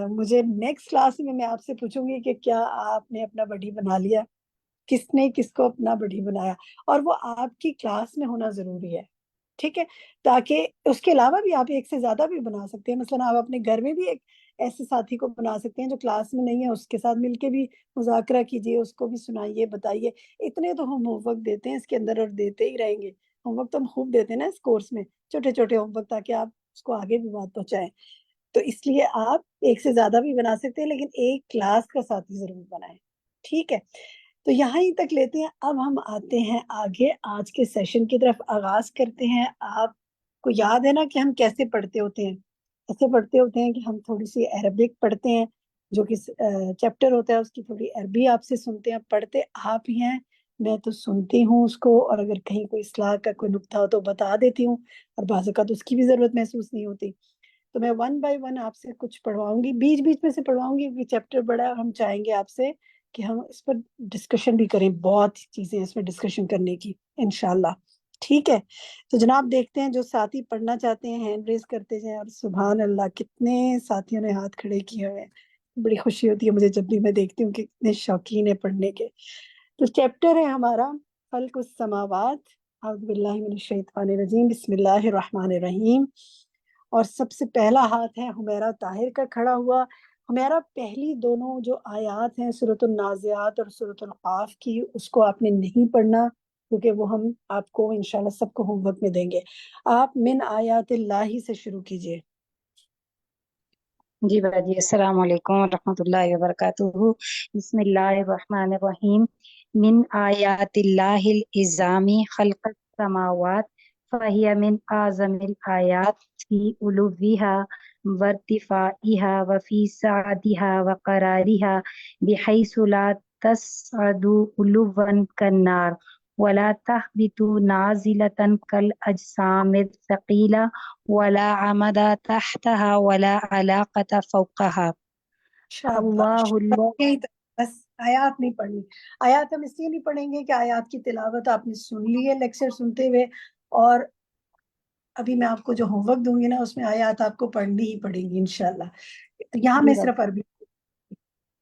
S2: مجھے نیکسٹ کلاس میں آپ سے پوچھوں گی کہ کیا آپ نے اپنا بڈی بنا لیا، کس نے کس کو اپنا بڈی بنایا، اور وہ آپ کی کلاس میں ہونا ضروری ہے. ٹھیک ہے. تاکہ اس کے علاوہ بھی آپ ایک سے زیادہ بھی بنا سکتے ہیں. مثلا آپ اپنے گھر میں بھی ایک ایسے ساتھی کو بنا سکتے ہیں جو کلاس میں نہیں ہے، اس کے ساتھ مل کے بھی مذاکرہ کیجیے، اس کو بھی سنائیے، بتائیے. اتنے تو ہم ہوم ورک دیتے ہیں اس کے اندر اور دیتے ہی رہیں گے. ہوم ورک تو ہم خوب دیتے ہیں نا اس کورس میں، چھوٹے چھوٹے ہوم ورک، تاکہ آپ اس کو آگے بھی بات پہنچائیں. تو اس لیے آپ ایک سے زیادہ بھی بنا سکتے ہیں، لیکن ایک کلاس کا ساتھی ضرور بنائیں. ٹھیک ہے. تو یہاں ہی تک لیتے ہیں. اب ہم آتے ہیں آگے، آج کے سیشن کی طرف آغاز کرتے ہیں. آپ کو یاد ہے نا کہ ہم کیسے پڑھتے ہوتے ہیں؟ ایسے پڑھتے ہوتے ہیں کہ ہم تھوڑی سی عربک پڑھتے ہیں، جو کہ چیپٹر ہوتا ہے اس کی تھوڑی عربی آپ سے سنتے ہیں. پڑھتے آپ ہی ہیں، میں تو سنتی ہوں اس کو، اور اگر کہیں کوئی اصلاح کا کوئی نقطہ ہو تو بتا دیتی ہوں، اور بعض اوقات اس کی بھی ضرورت محسوس نہیں ہوتی. تو میں 1 بائی 1 آپ سے کچھ پڑھواؤں گی، بیچ بیچ میں سے پڑھواؤں گی، کیونکہ چیپٹر بڑا ہے. ہم چاہیں گے آپ سے کہ ہم اس پر ڈسکشن بھی کریں، بہت چیزیں اس میں ڈسکشن کرنے کی انشاءاللہ. ٹھیک ہے. تو جناب دیکھتے ہیں جو ساتھی پڑھنا چاہتے ہیں ہینڈ ریز کرتے جائیں. اور سبحان اللہ، کتنے ساتھیوں نے ہاتھ کھڑے کیے ہوئے ہیں. بڑی خوشی ہوتی ہے مجھے جب بھی میں دیکھتی ہوں کہ کتنے شوقین ہیں پڑھنے کے. تو چیپٹر ہے ہمارا خلق السماوات. اعوذ باللہ من الشیطان الرجیم، بسم اللہ الرحمن الرحیم. اور سب سے پہلا ہاتھ ہے حمیرہ طاہر کا کھڑا ہوا. حمیرہ پہلی دونوں جو آیات ہیں سورۃ النازعات اور سورۃ القاف کی، اس کو آپ نے نہیں پڑھنا، کیونکہ وہ ہم آپ کو انشاءاللہ سب کو ہوم ورک میں دیں گے. آپ من آیات اللہ سے شروع کیجئے.
S7: جی باجی، السلام علیکم ورحمۃ اللہ وبرکاتہ. بسم اللہ الرحمن الرحیم. من آیات اللہ العظامی خلق السماوات فہی من اعظم الآیات فی علوها وارتفاعها وفی سعتها وقرارها بحیث لا تصعد علوا كالنار ولا تهبط نازلة كالأجسام الثقيلة ولا عمد تحتها ولا علاقة فوقها.
S2: شاباش.
S7: اللہ اللہ.
S2: بس آیات نہیں پڑھنی. آیات ہم اس لیے نہیں پڑھیں گے کہ آیات کی تلاوت آپ نے سن لی ہے لیکچر سنتے ہوئے، اور ابھی میں آپ کو جو ہوم ورک دوں گی نا اس میں آیات آپ کو پڑھنی ہی پڑیں گی انشاءاللہ. یہاں
S7: جی
S2: میں
S7: باجی.
S2: صرف عربی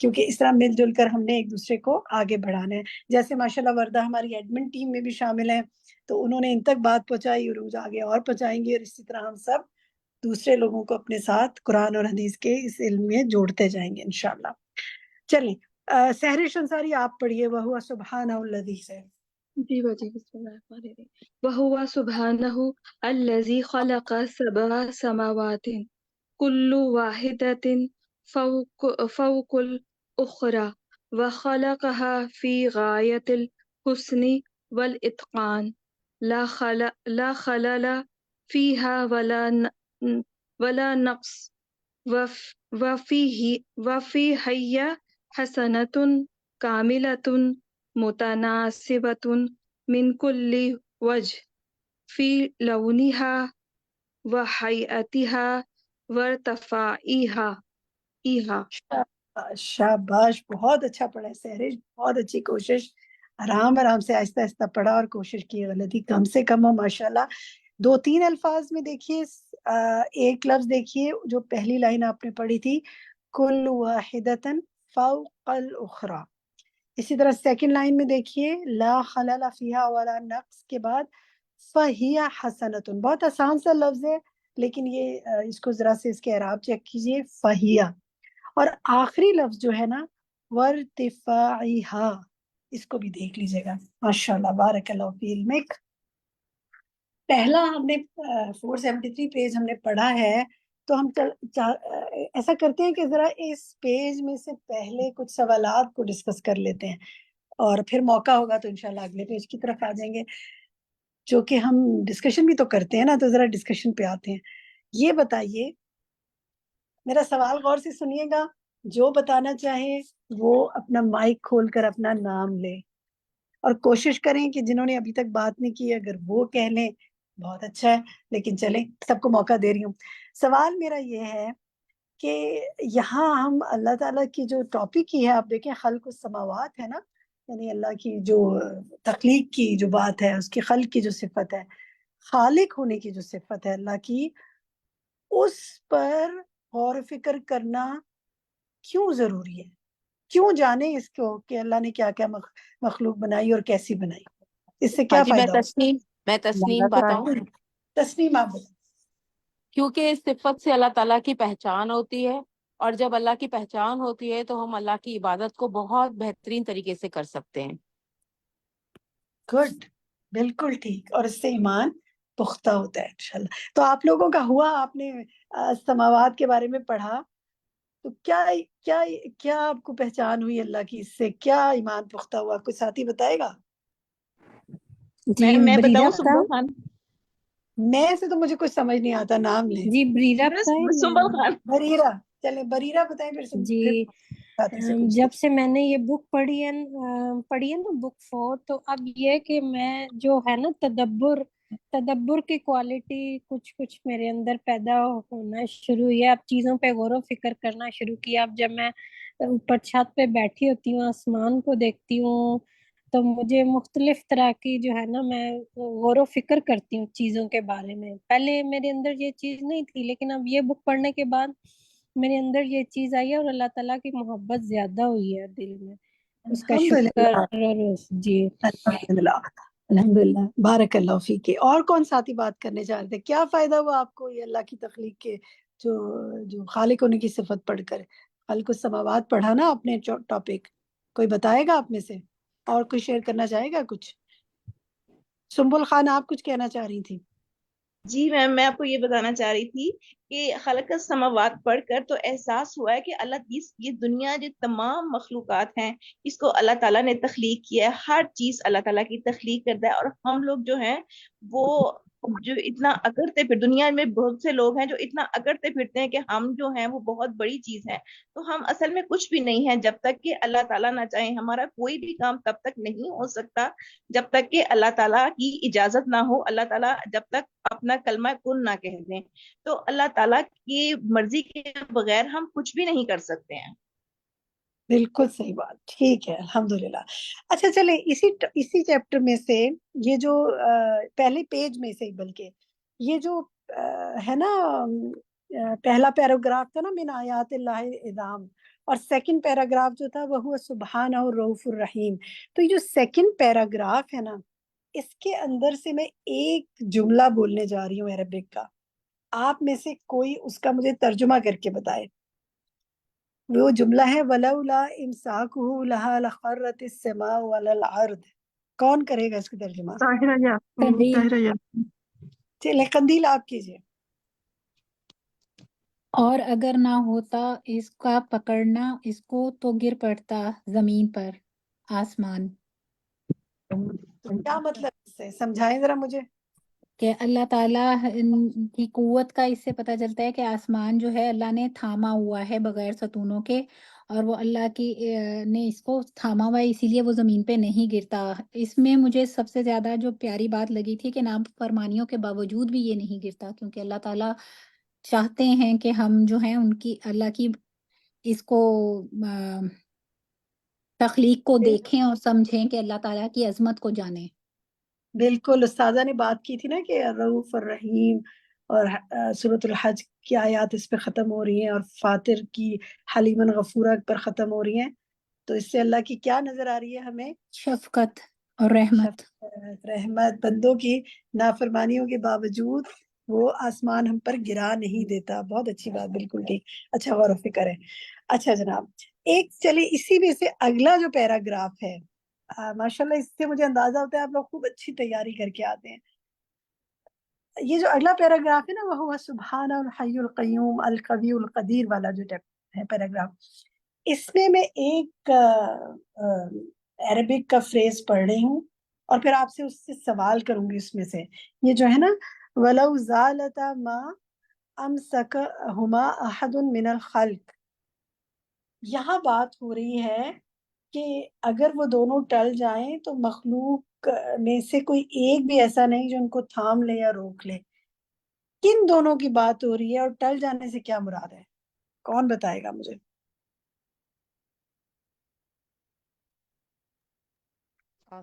S2: کیونکہ اس طرح مل جل کر ہم نے ایک دوسرے کو آگے بڑھانا ہے. جیسے ماشاءاللہ وردہ ہماری ایڈمن ٹیم میں بھی شامل ہیں، تو انہوں نے ان تک بات پہنچائی، عروج آگے اور پہنچائیں گے، اور اسی طرح ہم سب دوسرے لوگوں کو اپنے ساتھ قرآن اور حدیث کے اس علم میں جوڑتے جائیں گے انشاءاللہ. چلیں سحرش انصاری آپ پڑھیے وَهُوَ سُبْحَانَهُ الَّذِي سے.
S8: جی باجی، بسم اللہ الرحمن الرحیم. وَهُوَ سُبْحَانَهُ الَّذِي خَلَقَ سَبْعَ سَمَاوَاتٍ كُلُّ وَاحِدَةٍ فَوْقَ الْأُخْرَى وَخَلَقَهَا فِي غَايَةِ الْحُسْنِ وَالْإِتْقَانِ لا خلل فيها ولا نقص وفي هي حسنة كاملة متناسبة من كل وجه في لونها وهيئتها وارتفاعها.
S2: شاباش، بہت اچھا پڑھا ہے سحرش، بہت اچھی کوشش. آرام سے آہستہ آہستہ پڑھا اور کوشش کی، غلطی کم سے کم ہو ماشاءاللہ. 2-3 الفاظ میں دیکھیے، ایک لفظ دیکھیے جو پہلی لائن آپ نے پڑھی تھی، کل واحدۃ فوق الاخری. اسی طرح سیکنڈ لائن میں دیکھیے لا خلل فیہا ولا نقص کے بعد فہی حسنۃ. بہت آسان سا لفظ ہے، لیکن یہ اس کو ذرا سے اس کے اعراب چیک کیجئے، فہیہ. اور آخری لفظ جو ہے نا وارتفاعہا، اس کو بھی دیکھ لیجیے گا. ماشاءاللہ بارک اللہ فی علمک. پہلا ہم نے 473 پیج ہم نے پڑھا ہے، تو ہم ایسا کرتے ہیں کہ ذرا اس پیج میں سے پہلے کچھ سوالات کو ڈسکس کر لیتے ہیں، اور پھر موقع ہوگا تو انشاءاللہ اگلے پیج کی طرف آ جائیں گے. جو کہ ہم ڈسکشن بھی تو کرتے ہیں نا، تو ذرا ڈسکشن پہ آتے ہیں. یہ بتائیے، میرا سوال غور سے سنیے گا، جو بتانا چاہے وہ اپنا مائک کھول کر اپنا نام لے، اور کوشش کریں کہ جنہوں نے ابھی تک بات نہیں کی اگر وہ کہہ لیں بہت اچھا ہے، لیکن چلیں سب کو موقع دے رہی ہوں. سوال میرا یہ ہے کہ یہاں ہم اللہ تعالیٰ کی جو ٹاپک کی ہے، آپ دیکھیں خلق السماوات ہے نا، یعنی اللہ کی جو تخلیق کی جو بات ہے، اس کی خلق کی جو صفت ہے، خالق ہونے کی جو صفت ہے اللہ کی، اس پر غور و فکر کرنا کیوں ضروری ہے؟ کیوں جانے اس کو کہ اللہ نے کیا کیا مخلوق بنائی اور کیسی بنائی؟ اس سے کیا
S9: حاجی
S2: فائدہ
S9: میں تسنیم بتاؤں،
S2: تسلیم آپ بتائیں.
S9: کیونکہ اس صفت سے اللہ تعالیٰ کی پہچان ہوتی ہے، اور جب اللہ کی پہچان ہوتی ہے تو ہم اللہ کی عبادت کو بہت بہترین طریقے سے کر سکتے ہیں.
S2: گڈ، بالکل ٹھیک، اور اس سے ایمان پختہ ہوتا ہے انشاءاللہ. تو آپ لوگوں کا ہوا، آپ نے سماوات کے بارے میں پڑھا، تو کیا کیا کیا آپ کو پہچان ہوئی اللہ کی، اس سے کیا ایمان پختہ ہوا؟ کوئی ساتھی بتائے گا؟
S1: جی
S4: میں
S1: بریرہ
S4: بتاؤں
S1: بتاؤ.
S4: سنبل خان.
S2: میں سے تو مجھے کچھ سمجھ نہیں آتا، نام لیں.
S1: جی بریرہ بتائیں.
S4: سنبل خان.
S2: بریرہ، چلیں بریرہ بتائیں، پھر
S1: جی
S2: ساتھی سے پوچھتے
S1: جب سے میں نے یہ بک پڑھی ہے نا بک 4، تو اب یہ کہ میں جو ہے نا تدبر کی کوالٹی کچھ میرے اندر پیدا ہونا شروع ہوئی ہے. اب چیزوں پہ غور و فکر کرنا شروع کیا. اب جب میں اوپر چھت پہ بیٹھی ہوتی ہوں، آسمان کو دیکھتی ہوں، تو مجھے مختلف طرح کی جو ہے نا، میں غور و فکر کرتی ہوں چیزوں کے بارے میں. پہلے میرے اندر یہ چیز نہیں تھی، لیکن اب یہ بک پڑھنے کے بعد میرے اندر یہ چیز آئی ہے، اور اللہ تعالیٰ کی محبت زیادہ ہوئی ہے دل میں، اس کا شکر. اور جی
S2: الحمدللہ الحمدللہ بارک اللہ فیک. اور کون ساتھی بات کرنے چاہ رہے تھے؟ کیا فائدہ ہوا آپ کو یہ اللہ کی تخلیق کے جو خالق ہونے کی صفت پڑھ کر؟ خلق السماوات پڑھا نا اپنے ٹاپک، کوئی بتائے گا آپ میں سے؟ اور کوئی شیئر کرنا چاہے گا کچھ؟ سنبل خان آپ کچھ کہنا چاہ رہی تھی.
S4: جی میم، میں آپ کو یہ بتانا چاہ رہی تھی کہ خلق السماوات پڑھ کر تو احساس ہوا ہے کہ اللہ یہ دنیا جو تمام مخلوقات ہیں، اس کو اللہ تعالیٰ نے تخلیق کیا ہے. ہر چیز اللہ تعالیٰ کی تخلیق کرتا ہے، اور ہم لوگ جو ہیں وہ جو اتنا اکڑتے پھر دنیا میں بہت سے لوگ ہیں جو اتنا اکڑتے پھرتے ہیں کہ ہم جو ہیں وہ بہت بڑی چیز ہے. تو ہم اصل میں کچھ بھی نہیں ہیں جب تک کہ اللہ تعالیٰ نہ چاہے. ہمارا کوئی بھی کام تب تک نہیں ہو سکتا جب تک کہ اللہ تعالیٰ کی اجازت نہ ہو، اللہ تعالیٰ جب تک اپنا کلمہ کن نہ کہہ دیں. تو اللہ تعالیٰ کی مرضی کے بغیر ہم کچھ بھی نہیں کر سکتے ہیں.
S2: بالکل صحیح بات، ٹھیک ہے الحمدللہ. اچھا چلیں اسی چیپٹر میں سے یہ جو پہلے پیج میں سے، بلکہ یہ جو ہے نا پہلا پیراگراف تھا نا، من آیات اللہ العظام اور سیکنڈ پیراگراف جو تھا وہ ہوا سبحانہ الرؤوف الرحیم. تو یہ جو سیکنڈ پیراگراف ہے نا، اس کے اندر سے میں ایک جملہ بولنے جا رہی ہوں عربک کا. آپ میں سے کوئی اس کا مجھے ترجمہ کر کے بتائے. وہ جملہ ہے وَلَوْلَا إِمْسَاكُهُ لَهَا لَخَرَّتِ السَّمَاءُ وَلَا الْأَرْضُ. کون کرے گا اس کا ترجمہ؟
S10: طاہرہ یاسمین، طاہرہ یاسمین.
S2: چلے قندیل آپ کیجئے.
S11: اور اگر نہ ہوتا اس کا پکڑنا اس کو تو گر پڑتا زمین پر آسمان.
S2: تو کیا مطلب اس سے سمجھائیں ذرا مجھے.
S11: کہ اللہ تعالیٰ کی قوت کا اس سے پتہ چلتا ہے کہ آسمان جو ہے اللہ نے تھاما ہوا ہے بغیر ستونوں کے، اور وہ اللہ کی نے اس کو تھاما ہوا ہے، اسی لیے وہ زمین پہ نہیں گرتا. اس میں مجھے سب سے زیادہ جو پیاری بات لگی تھی کہ نافرمانیوں کے باوجود بھی یہ نہیں گرتا، کیونکہ اللہ تعالیٰ چاہتے ہیں کہ ہم جو ہیں ان کی اللہ کی اس کو تخلیق کو دیکھیں اور سمجھیں کہ اللہ تعالیٰ کی عظمت کو جانیں.
S2: بالکل استاذہ نے بات کی تھی نا کہ الرؤوف الرحیم، اور سورۃ الحج کی آیات اس پہ ختم ہو رہی ہیں اور فاطر کی حلیمن غفورہ پر ختم ہو رہی ہیں. تو اس سے اللہ کی کیا نظر آ رہی ہے ہمیں؟
S11: شفقت اور رحمت.
S2: شفقت، رحمت. بندوں کی نافرمانیوں کے باوجود وہ آسمان ہم پر گرا نہیں دیتا. بہت اچھی بات، بالکل ٹھیک. اچھا غور و فکر ہے. اچھا جناب، ایک چلے اسی میں سے اگلا جو پیراگراف ہے، ماشاءاللہ اس سے مجھے اندازہ ہوتا ہے آپ لوگ خوب اچھی تیاری کر کے آتے ہیں. یہ جو اگلا پیراگراف ہے نا، وہ ہوا سبحان الحی القیوم القوی القدیر والا جو ہے پیراگراف، اس میں ایک عربک کا فریز پڑھ رہی ہوں اور پھر آپ سے اس سے سوال کروں گی. اس میں سے یہ جو ہے نا وَلَوْ زَالَتَا مَا أَمْسَكَهُمَا أَحَدٌ مِّنَ الْخَلْقِ. یہاں بات ہو رہی ہے کہ اگر وہ دونوں ٹل جائیں تو مخلوق میں سے کوئی ایک بھی ایسا نہیں جو ان کو تھام لے یا روک لے. کن دونوں کی بات ہو رہی ہے اور ٹل جانے سے کیا مراد ہے؟ کون بتائے گا مجھے؟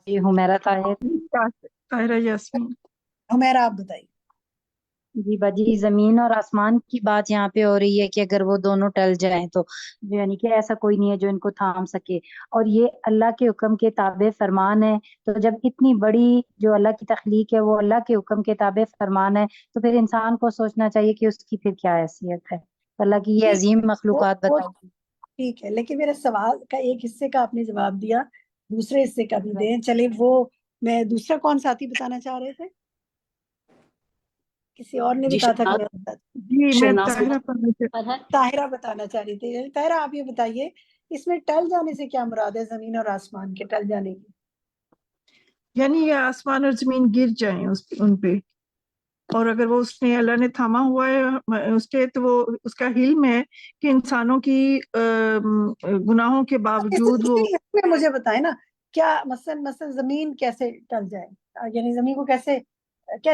S7: یہ حمیرہ طاہر.
S10: طاہرہ یاسمین.
S2: ہمیرا آپ بتائیے.
S7: جی باجی، زمین اور آسمان کی بات یہاں پہ ہو رہی ہے کہ اگر وہ دونوں ٹل جائیں تو یعنی کہ ایسا کوئی نہیں ہے جو ان کو تھام سکے، اور یہ اللہ کے حکم کے تابع فرمان ہے. تو جب اتنی بڑی جو اللہ کی تخلیق ہے وہ اللہ کے حکم کے تابع فرمان ہے، تو پھر انسان کو سوچنا چاہیے کہ اس کی پھر کیا حیثیت ہے. تو اللہ کی یہ عظیم مخلوقات
S2: وہ
S7: بتائی.
S2: ٹھیک ہے، لیکن میرے سوال کا ایک حصے کا آپ نے جواب دیا، دوسرے حصے کا بھی دیں. چلے وہ میں دوسرا کون ساتھی بتانا چاہ رہے تھے؟ کسی اور نے بھی کہا تھا کہ
S10: جی میں طاہرہ
S2: طاہرہ بتانا چاہ رہی تھی. طاہرہ آپ یہ بتائیے اس میں ٹل جانے سے کیا مراد ہے؟ زمین اور آسمان کے ٹل جانے کی
S10: یعنی یہ آسمان اور زمین گر جائیں ان پہ، اور اگر وہ اس نے اللہ نے تھاما ہوا ہے اس کے، تو وہ اس کا حلم ہے کہ انسانوں کی گناہوں کے باوجود وہ
S2: اس میں مجھے بتائیں نا، کیا مثلا زمین کیسے ٹل جائے، یعنی زمین کو کیسے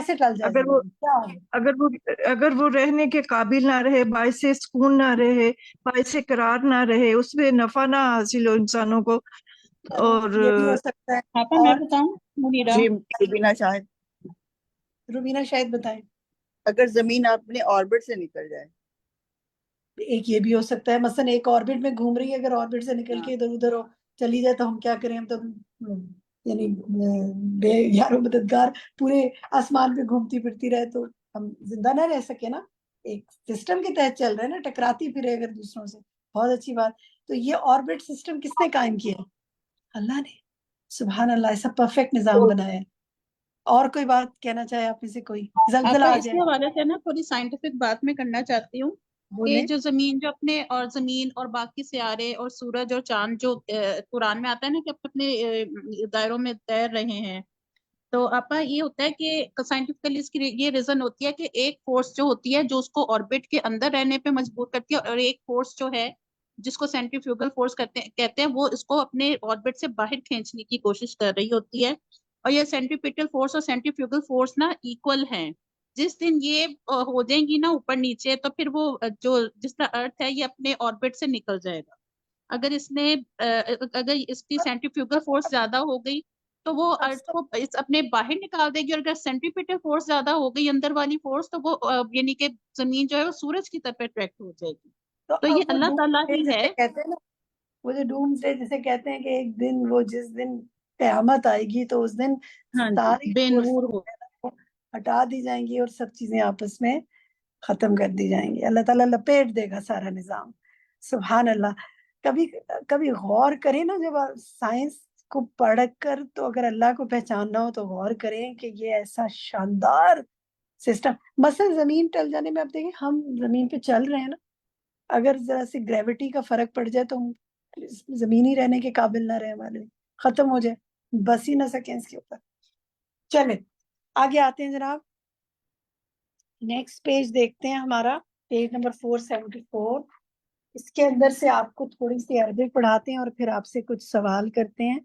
S2: ٹل جائے
S10: اگر وہ
S2: زمین؟ کیا
S10: اگر وہ رہنے کے قابل نہ رہے، باعث سکون نہ رہے، باعث قرار نہ رہے، اس میں نفع نہ حاصل ہو انسانوں کو. اور
S2: یہ بھی ہو سکتا ہے.
S4: پاپا میں بتاؤں منیرہ؟
S12: جی روبینہ شاہد،
S2: روبینہ شاید بتائیں.
S12: اگر زمین اپنے آربٹ سے نکل جائے.
S2: ایک یہ بھی ہو سکتا ہے، مثلا ایک آربٹ میں گھوم رہی ہے، اگر آربٹ سے نکل کے ادھر ادھر چلی جائے تو ہم کیا کریں؟ ہم تو یعنی بے یار و مددگار پورے آسمان پہ گھومتی پھرتی رہے تو ہم زندہ نہ رہ سکے نا. ایک سسٹم کے تحت چل رہے ہیں نا، ٹکراتی پھرے اگر دوسروں سے. بہت اچھی بات. تو یہ آربٹ سسٹم کس نے قائم کیا؟ اللہ نے. سبحان اللہ، ایسا پرفیکٹ نظام بنایا ہے. اور کوئی بات کہنا چاہے آپ میں سے کوئی؟ زلزلہ آ
S4: اس
S2: جائے.
S4: حوالے سے نا تھوڑی سائنٹیفک بات میں کرنا چاہتی ہوں کہ جو زمین جو اپنے اور زمین اور باقی سیارے اور سورج اور چاند جو قرآن میں آتا ہے نا کہ اپنے دائروں میں تیر رہے ہیں، تو آپا یہ ہوتا ہے کہ سائنٹیفکلی اس کی یہ ریزن ہوتی ہے کہ ایک فورس جو ہوتی ہے جو اس کو آربٹ کے اندر رہنے پہ مجبور کرتی ہے، اور ایک فورس جو ہے جس کو سینٹریفیوگل فورس کہتے ہیں، وہ اس کو اپنے آربٹ سے باہر کھینچنے کی کوشش کر رہی ہوتی ہے. اور یہ سینٹریپیٹل فورس اور سینٹریفیوگل فورس نا ایکول ہیں. جس دن یہ ہو جائیں گی نا اوپر نیچے، تو پھر وہ جو جس طرح ارتھ ہے یہ اپنے آربٹ سے نکل جائے گا. اگر اس کی سینٹریفیوگل فورس زیادہ ہو گئی تو وہ ارتھ کو اپنے باہر نکال دے گی، اور اگر سینٹریپیٹل فورس زیادہ ہو گئی اندر والی فورس، تو وہ یعنی کہ زمین جو ہے وہ سورج کی طرف اٹریکٹ ہو جائے گی.
S10: تو یہ
S2: اب وہ
S10: اللہ تعالیٰ
S2: doomsday
S10: ہی ہے.
S2: جسے کہتے ہیں نا، وہ جو ڈومسڈے جسے کہتے ہیں کہ ایک دن وہ جس دن قیامت آئے گی تو اس دن
S10: ہاں جی،
S2: ساری
S10: بے
S2: فورسز
S10: نور ہو.
S2: ہٹا دی جائیں گی اور سب چیزیں آپس میں ختم کر دی جائیں گی. اللہ تعالیٰ لپیٹ دے گا سارا نظام. سبحان اللہ. کبھی کبھی غور کریں نا جب سائنس کو پڑھ کر، تو اگر اللہ کو پہچاننا ہو تو غور کریں کہ یہ ایسا شاندار سسٹم. مثلا زمین ٹل جانے میں آپ دیکھیں ہم زمین پہ چل رہے ہیں نا، اگر ذرا سی گریوٹی کا فرق پڑ جائے تو ہم زمینی رہنے کے قابل نہ رہے، ہمارے لیے ختم ہو جائے، بس ہی نہ سکیں اس کے اوپر. چلیں آگے آتے ہیں جناب. نیکسٹ پیج دیکھتے ہیں ہمارا، پیج نمبر 474. اس کے اندر سے آپ کو تھوڑی سی عربی پڑھاتے ہیں اور پھر آپ سے کچھ سوال کرتے ہیں.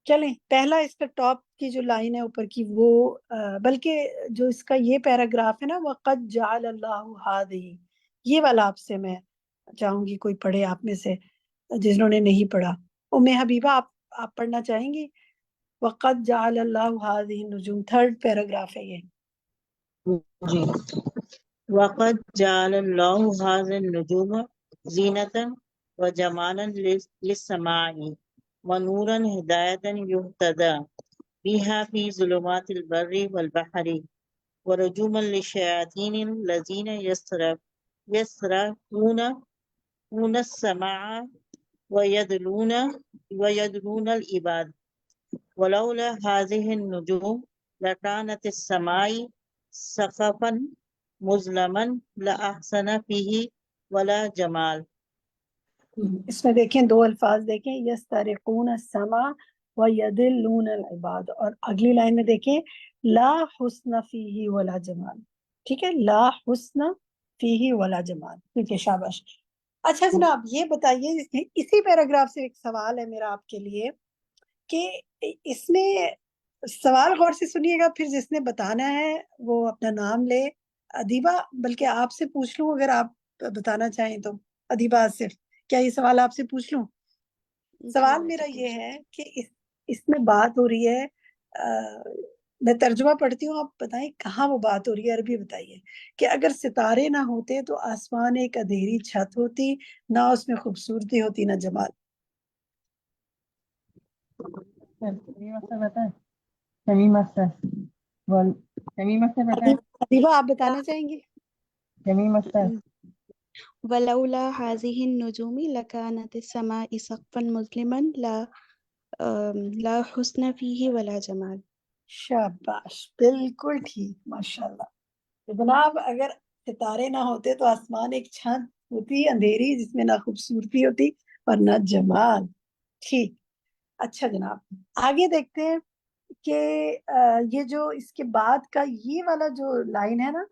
S2: چلیں پہلا اس کا ٹاپ کی جو لائن ہے اوپر کی وہ بلکہ جو اس کا یہ پیراگراف ہے نا، وَقَدْ جَعَلَ اللَّهُ هَٰذِهِ، یہ والا آپ سے میں چاہوں گی کوئی پڑھے آپ میں سے جنہوں نے نہیں پڑھا. حبیبہ آپ پڑھنا چاہیں گی؟ وَقَدْ جَعَلَ اللَّهُ هَٰذِهِ النُّجُومَ، تھرڈ پیراگراف ہے یہ.
S13: جی. وقد جعل الله هذه النجوم زينة وجمالا للسماء ونورا هداية يهتدى بها في ظلمات البر والبحر ورجوما للشياطين الذين يسرقون السماء ويدلون العباد ولولا هذه النجوم لكانت السماء سقفا مظلما لأحسن فيه ولا جمال.
S2: اس میں دیکھیں دو الفاظ دیکھیں، یسترقون السماء ویدلون العباد، اور اگلی لائن میں دیکھیں لا حسن فیہ ولا جمال. ٹھیک ہے، لا حسن فیہ ولا جمال. ٹھیک ہے، شاباش. اچھا جناب یہ بتائیے، اسی پیراگراف سے ایک سوال ہے میرا آپ کے لیے کہ اس میں سوال غور سے سنیے گا، پھر جس نے بتانا ہے وہ اپنا نام لے. ادیبہ بلکہ آپ سے پوچھ لوں اگر آپ بتانا چاہیں تو. ادیبہ آصف، کیا یہ سوال آپ سے پوچھ لوں؟ سوال میرا یہ ہے کہ اس میں بات ہو رہی ہے، میں ترجمہ پڑھتی ہوں، آپ بتائیں کہاں وہ بات ہو رہی ہے. عربی بتائیے کہ اگر ستارے نہ ہوتے تو آسمان ایک اندھیری چھت ہوتی، نہ اس میں خوبصورتی ہوتی نہ جمال. ادیبہ آپ بتانا چاہیں گی؟
S8: ولولا هذه النجوم لكانت السماء سقفا مظلما لا حسن فيه ولا جمال.
S2: شاباش، بالکل ٹھیک، ماشاءاللہ. تو جناب اگر ستارے نہ ہوتے تو آسمان ایک چھت ہوتی اندھیری، جس میں نہ خوبصورتی ہوتی اور نہ جمال. ٹھیک. اچھا جناب آگے دیکھتے ہیں کہ یہ جو اس کے بعد کا یہ والا جو لائن ہے نا،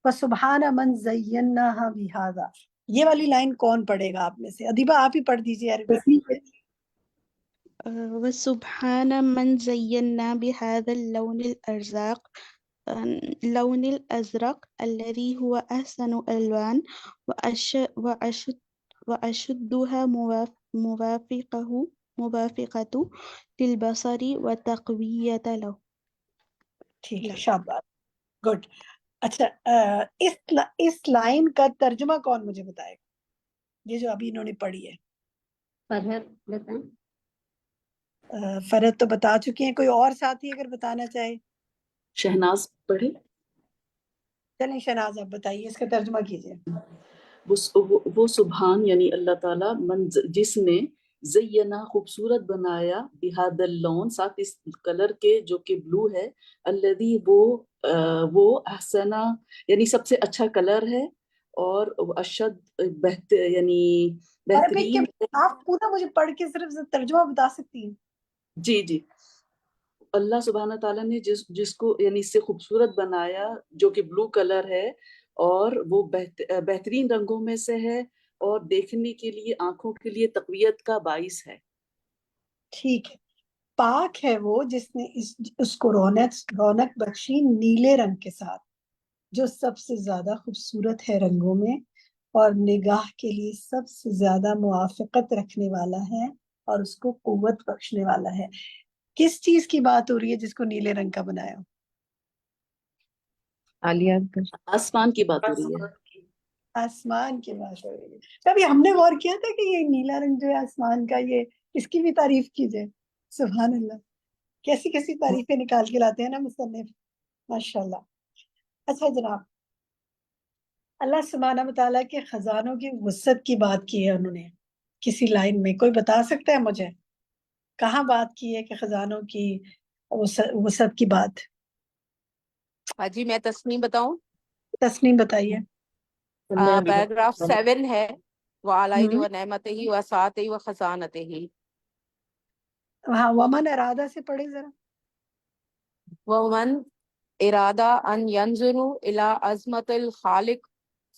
S2: وَسُبْحَانَ مَنْ زَيَّنَّاهَا بِهَذَا، یہ والی لائن کون پڑھے گا آپ میں سے؟ ادیبہ آپ ہی پڑھ دیجیے عربی.
S8: وسبحان من زينا بهذا اللون الأزرق الذي هو أحسن الألوان وأشدها موافقة للبصر وتقوية له.
S2: ٹھیک ہے، شاباش، گڈ. اچھا اس لائن کا ترجمہ کون مجھے بتائے گا، یہ جو ابھی انہوں نے پڑھی ہے؟
S5: فرحت بتائیں.
S2: فرحت تو بتا چکی ہیں، کوئی اور ساتھی اگر بتانا چاہے؟
S14: شہناز پڑھے.
S2: چلیں شہناز آپ بتائیے، اس کا ترجمہ کیجیے.
S14: وہ سبحان یعنی اللہ تعالیٰ، من جس نے زینا خوبصورت بنایا، بہاد اللون ساتھ اس کلر کے جو کہ بلو ہے، الذی وہ احسنا یعنی سب سے اچھا کلر ہے، اور اشد یعنی
S2: عربک کے
S14: بہترین.
S2: آپ پورا مجھے پڑھ کے صرف ترجمہ بتا سکتی ہیں؟
S14: جی جی. اللہ سبحانہ تعالیٰ نے جس کو یعنی اس سے خوبصورت بنایا جو کہ بلو کلر ہے، اور وہ بہترین رنگوں میں سے ہے، اور دیکھنے کے لیے آنکھوں کے لیے تقویت کا باعث ہے.
S2: ٹھیک ہے. پاک ہے وہ جس نے اس کو رونق بخشی نیلے رنگ کے ساتھ، جو سب سے زیادہ خوبصورت ہے رنگوں میں، اور نگاہ کے لیے سب سے زیادہ موافقت رکھنے والا ہے، اور اس کو قوت بخشنے والا ہے. کس چیز کی بات ہو رہی ہے جس کو نیلے رنگ کا بنایا؟
S6: عالیہ پر
S14: آسمان کی بات ہو رہی ہے.
S2: آسمان کی بات ہو رہی ہے. کبھی ہم نے غور کیا تھا کہ یہ نیلا رنگ جو ہے آسمان کا، یہ اس کی بھی تعریف کیجئے. سبحان اللہ، کیسی کیسی تعریفیں نکال کے لاتے ہیں نا مصنف، ماشاء اللہ. اچھا جناب، اللہ سبحانہ وتعالیٰ کے خزانوں کی وسعت کی بات کی ہے انہوں نے کسی لائن میں. کوئی بتا سکتا ہے مجھے کہاں بات کی ہے کہ خزانوں کی وسعت کی بات؟
S9: حاجی میں تسنیم بتاؤں؟
S2: تسنیم بتائیے.
S9: پیراگراف 7 ہے، وَعَلَيْهِ وَنِعْمَتِهِ وَسَعَتِهِ وَخَزَانَتِهِ.
S2: ہاں، ومن ارادہ سے پڑھیں ذرا.
S9: وَمَنْ إِرَادَ أَنْ يَنْظُرُ إِلَى عَظْمَةِ الْخَالِقِ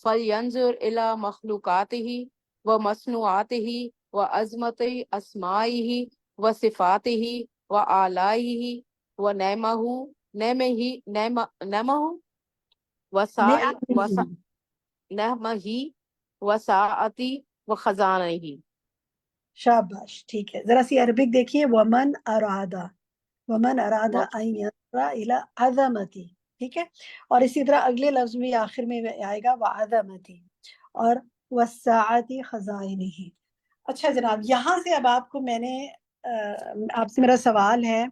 S9: فَلْيَنْظُرْ إِلَى مَخْلُوقَاتِهِ وَمَصْنُوعَاتِهِ وَعَظْمَةِ أَسْمَائِهِ وَصِفَاتِهِ وَآلائِهِ نعمه وساعتی وخزانہ.
S2: شاباش، ٹھیک ہے. ذرا سی عربک دیکھیے. ومن ارادہ، ومن ارادہ ان ينظر الى عظمتی، ٹھیک ہے. اور اسی طرح اگلے لفظ بھی آخر میں آئے گا وعظمتی اور وساعتی خزائنہ. اچھا جناب، یہاں سے اب آپ کو میں نے آپ سے میرا سوال ہے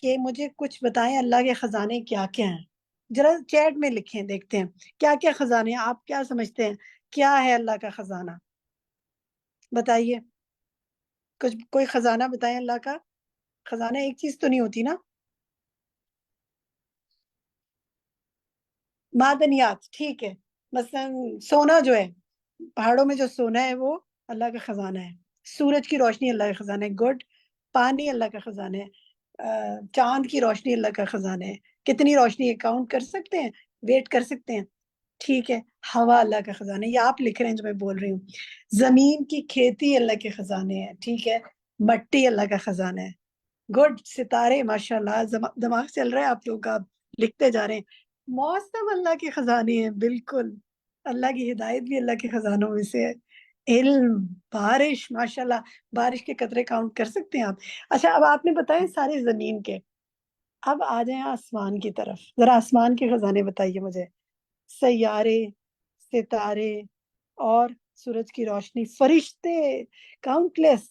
S2: کہ مجھے کچھ بتائیں اللہ کے خزانے کیا کیا ہیں. ذرا چیٹ میں لکھیں، دیکھتے ہیں کیا کیا خزانے ہیں. آپ کیا سمجھتے ہیں کیا ہے اللہ کا خزانہ؟ بتائیے کچھ، کوئی خزانہ بتائیں اللہ کا. خزانہ ایک چیز تو نہیں ہوتی نا. معدنیات، ٹھیک ہے. مثلا سونا جو ہے، پہاڑوں میں جو سونا ہے وہ اللہ کا خزانہ ہے. سورج کی روشنی اللہ کا خزانہ ہے. گڈ. پانی اللہ کا خزانہ ہے. چاند کی روشنی اللہ کا خزانہ ہے. کتنی روشنی ہے کاؤنٹ کر سکتے ہیں، ویٹ کر سکتے ہیں؟ ٹھیک ہے. ہوا اللہ کا خزانہ ہے، یہ آپ لکھ رہے ہیں جو میں بول رہی ہوں. زمین کی کھیتی اللہ کے خزانے ہیں، ٹھیک ہے. مٹی اللہ کا خزانہ ہے. گڈ. ستارے، ماشاء اللہ دماغ چل رہا ہے آپ لوگوں کا، لکھتے جا رہے ہیں. موسم اللہ کے خزانے ہیں، بالکل. اللہ کی ہدایت بھی اللہ کے خزانوں میں سے ہے. علم، بارش، ماشاءاللہ بارش کے قطرے کاؤنٹ کر سکتے ہیں آپ. اچھا اب آپ نے بتائے سارے زمین کے، اب آ جائیں آسمان کی طرف. ذرا آسمان کے خزانے بتائیے مجھے. سیارے، ستارے اور سورج کی روشنی، فرشتے کاؤنٹ لیس،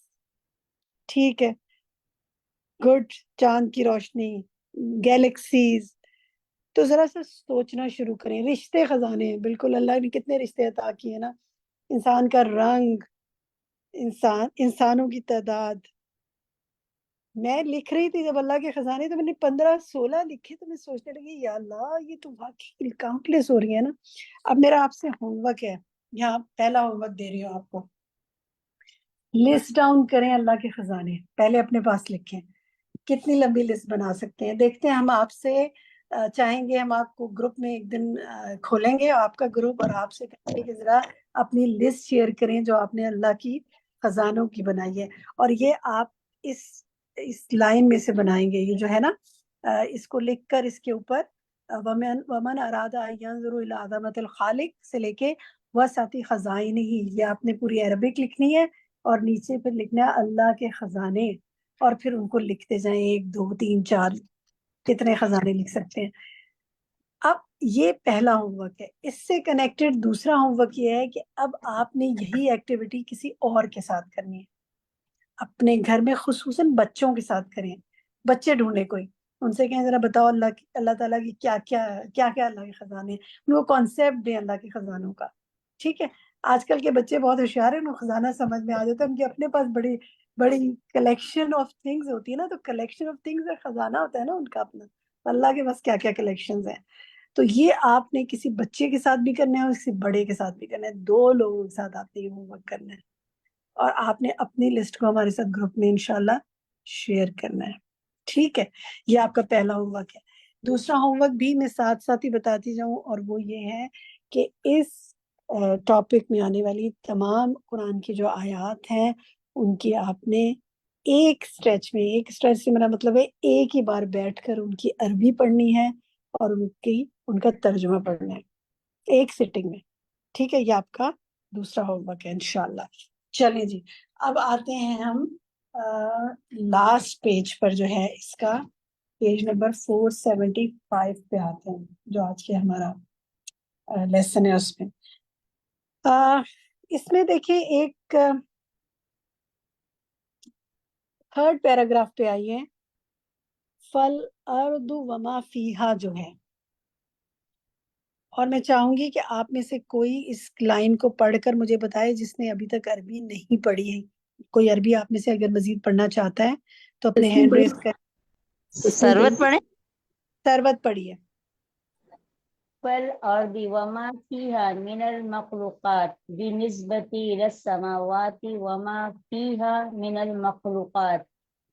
S2: ٹھیک ہے. گڈ. چاند کی روشنی، گیلیکسیز. تو ذرا سا سوچنا شروع کریں. رشتے خزانے ہیں، بالکل. اللہ نے کتنے رشتے عطا کیے نا. انسان کا رنگ، انسانوں کی تعداد. میں لکھ رہی تھی جب اللہ کے خزانے تو میں نے 15-16 لکھے، تو میں سوچنے لگی یا اللہ یہ تو واقعی کاؤنٹ لیس ہو رہی ہے نا. اب میرا آپ سے ہوم ورک ہے، یہاں پہلا ہوم ورک دے رہی ہوں آپ کو. لسٹ ڈاؤن کریں اللہ کے خزانے، پہلے اپنے پاس لکھیں. کتنی لمبی لسٹ بنا سکتے ہیں؟ دیکھتے ہیں. ہم آپ سے چاہیں گے، ہم آپ کو گروپ میں ایک دن کھولیں گے آپ کا گروپ، اور آپ سے کہیں گے کہ ذرا اپنی لسٹ شیئر کریں جو آپ نے اللہ کی خزانوں کی بنائی ہے. اور یہ آپ اس لائن میں سے بنائیں گے، یہ جو ہے نا، اس کو لکھ کر اس کے اوپر ومن ارادہ ان ينظر الى عظمۃ الخالق سے لے کے وسعت خزائنہ، یہ آپ نے پوری عربک لکھنی ہے. اور نیچے پھر لکھنا ہے اللہ کے خزانے، اور پھر ان کو لکھتے جائیں 1 2 3 4 کتنے خزانے لکھ سکتے ہیں. اب یہ پہلا ہوم ورک ہے. اس سے کنیکٹڈ دوسرا ہوم ورک یہ ہے کہ اب آپ نے یہی ایکٹیویٹی کسی اور کے ساتھ کرنی ہے. اپنے گھر میں خصوصاً بچوں کے ساتھ کریں. بچے ڈھونڈے کوئی، ان سے کہیں ذرا بتاؤ اللہ تعالیٰ کی کیا کیا اللہ کے خزانے ہیں. ان کو کانسیپٹ دیں اللہ کے خزانوں کا. ٹھیک ہے. آج کل کے بچے بہت ہوشیار ہیں، ان کو خزانہ سمجھ میں آ جاتا ہے. ان کے اپنے پاس بڑی بڑی کلیکشن آف تھنگز ہوتی ہے نا. تو کلیکشن آف تھنگز ایک خزانہ ہوتا ہے نا ان کا اپنا. اللہ کے پاس کیا کیا کلیکشنز ہیں. تو یہ آپ نے کسی بچے کے ساتھ بھی کرنا ہے اور کسی بڑے کے ساتھ بھی کرنا ہے. 2 لوگوں کے ساتھ آپ نے یہ ہوم ورک کرنا ہے، اور آپ نے اپنی لسٹ کو ہمارے ساتھ گروپ میں انشاءاللہ شیئر کرنا ہے. ٹھیک ہے. یہ آپ کا پہلا ہوم ورک ہے. دوسرا ہوم ورک بھی میں ساتھ ساتھ ہی بتاتی جاؤں، اور وہ یہ ہے کہ اس ٹاپک میں آنے والی تمام قرآن کی جو آیات ہیں ان کی آپ نے ایک سٹریچ سے میرا مطلب ہے ایک ہی بار بیٹھ کر ان کی عربی پڑھنی ہے اور ان کا ترجمہ پڑھنا ہے ایک سٹنگ میں. ٹھیک ہے. یہ آپ کا دوسرا ہوم ورک ہے انشاءاللہ. چلیں جی، اب آتے ہیں ہم لاسٹ پیج پر جو ہے اس کا. پیج نمبر 475 پہ آتے ہیں جو آج کے ہمارا لیسن ہے اس میں. اس میں دیکھیں ایک تھرڈ پیراگراف پہ آئیے. فل ارض وما فیہا جو ہے، اور میں چاہوں گی کہ آپ میں سے کوئی اس لائن کو پڑھ کر مجھے بتائے جس نے ابھی تک عربی نہیں پڑھی ہے. کوئی عربی آپ میں سے اگر مزید پڑھنا چاہتا ہے تو اپنے ہینڈ ریز کر.
S13: سروت پڑھیں.
S2: ثروت پڑھیے.
S5: والأرض وما فيها من المخلوقات بالنسبة إلى السماوات وما فيها من المخلوقات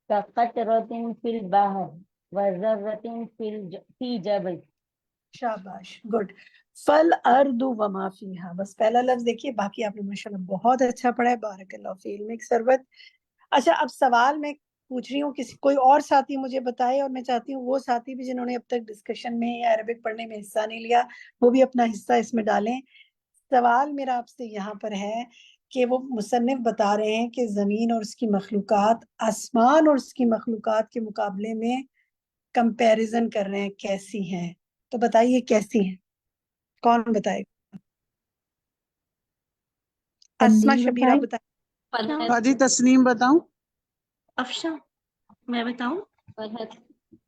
S5: كقطرة في البحر وذرة في جبل.
S2: شاباش، گڈ. فل ارض وما فیہا، بس پہلا لفظ دیکھیے، باقی آپ نے ماشاءاللہ بہت اچھا پڑھا ہے. بارک اللہ فی علمک ثروت. اچھا اب سوال میں پوچھ رہی ہوں، کسی کوئی اور ساتھی مجھے بتائے، اور میں چاہتی ہوں وہ ساتھی بھی جنہوں نے اب تک ڈسکشن میں یا عربک پڑھنے میں حصہ نہیں لیا وہ بھی اپنا حصہ اس میں ڈالیں. سوال میرا آپ سے یہاں پر ہے کہ وہ مصنف بتا رہے ہیں کہ زمین اور اس کی مخلوقات آسمان اور اس کی مخلوقات کے مقابلے میں کمپیریزن کر رہے ہیں کیسی ہیں. تو بتائیے کیسی ہیں، کون بتائے؟ اسما شبیرہ بتائیں.
S15: حاجی تسنیم بتاؤں؟
S16: افشا میں بتاؤں؟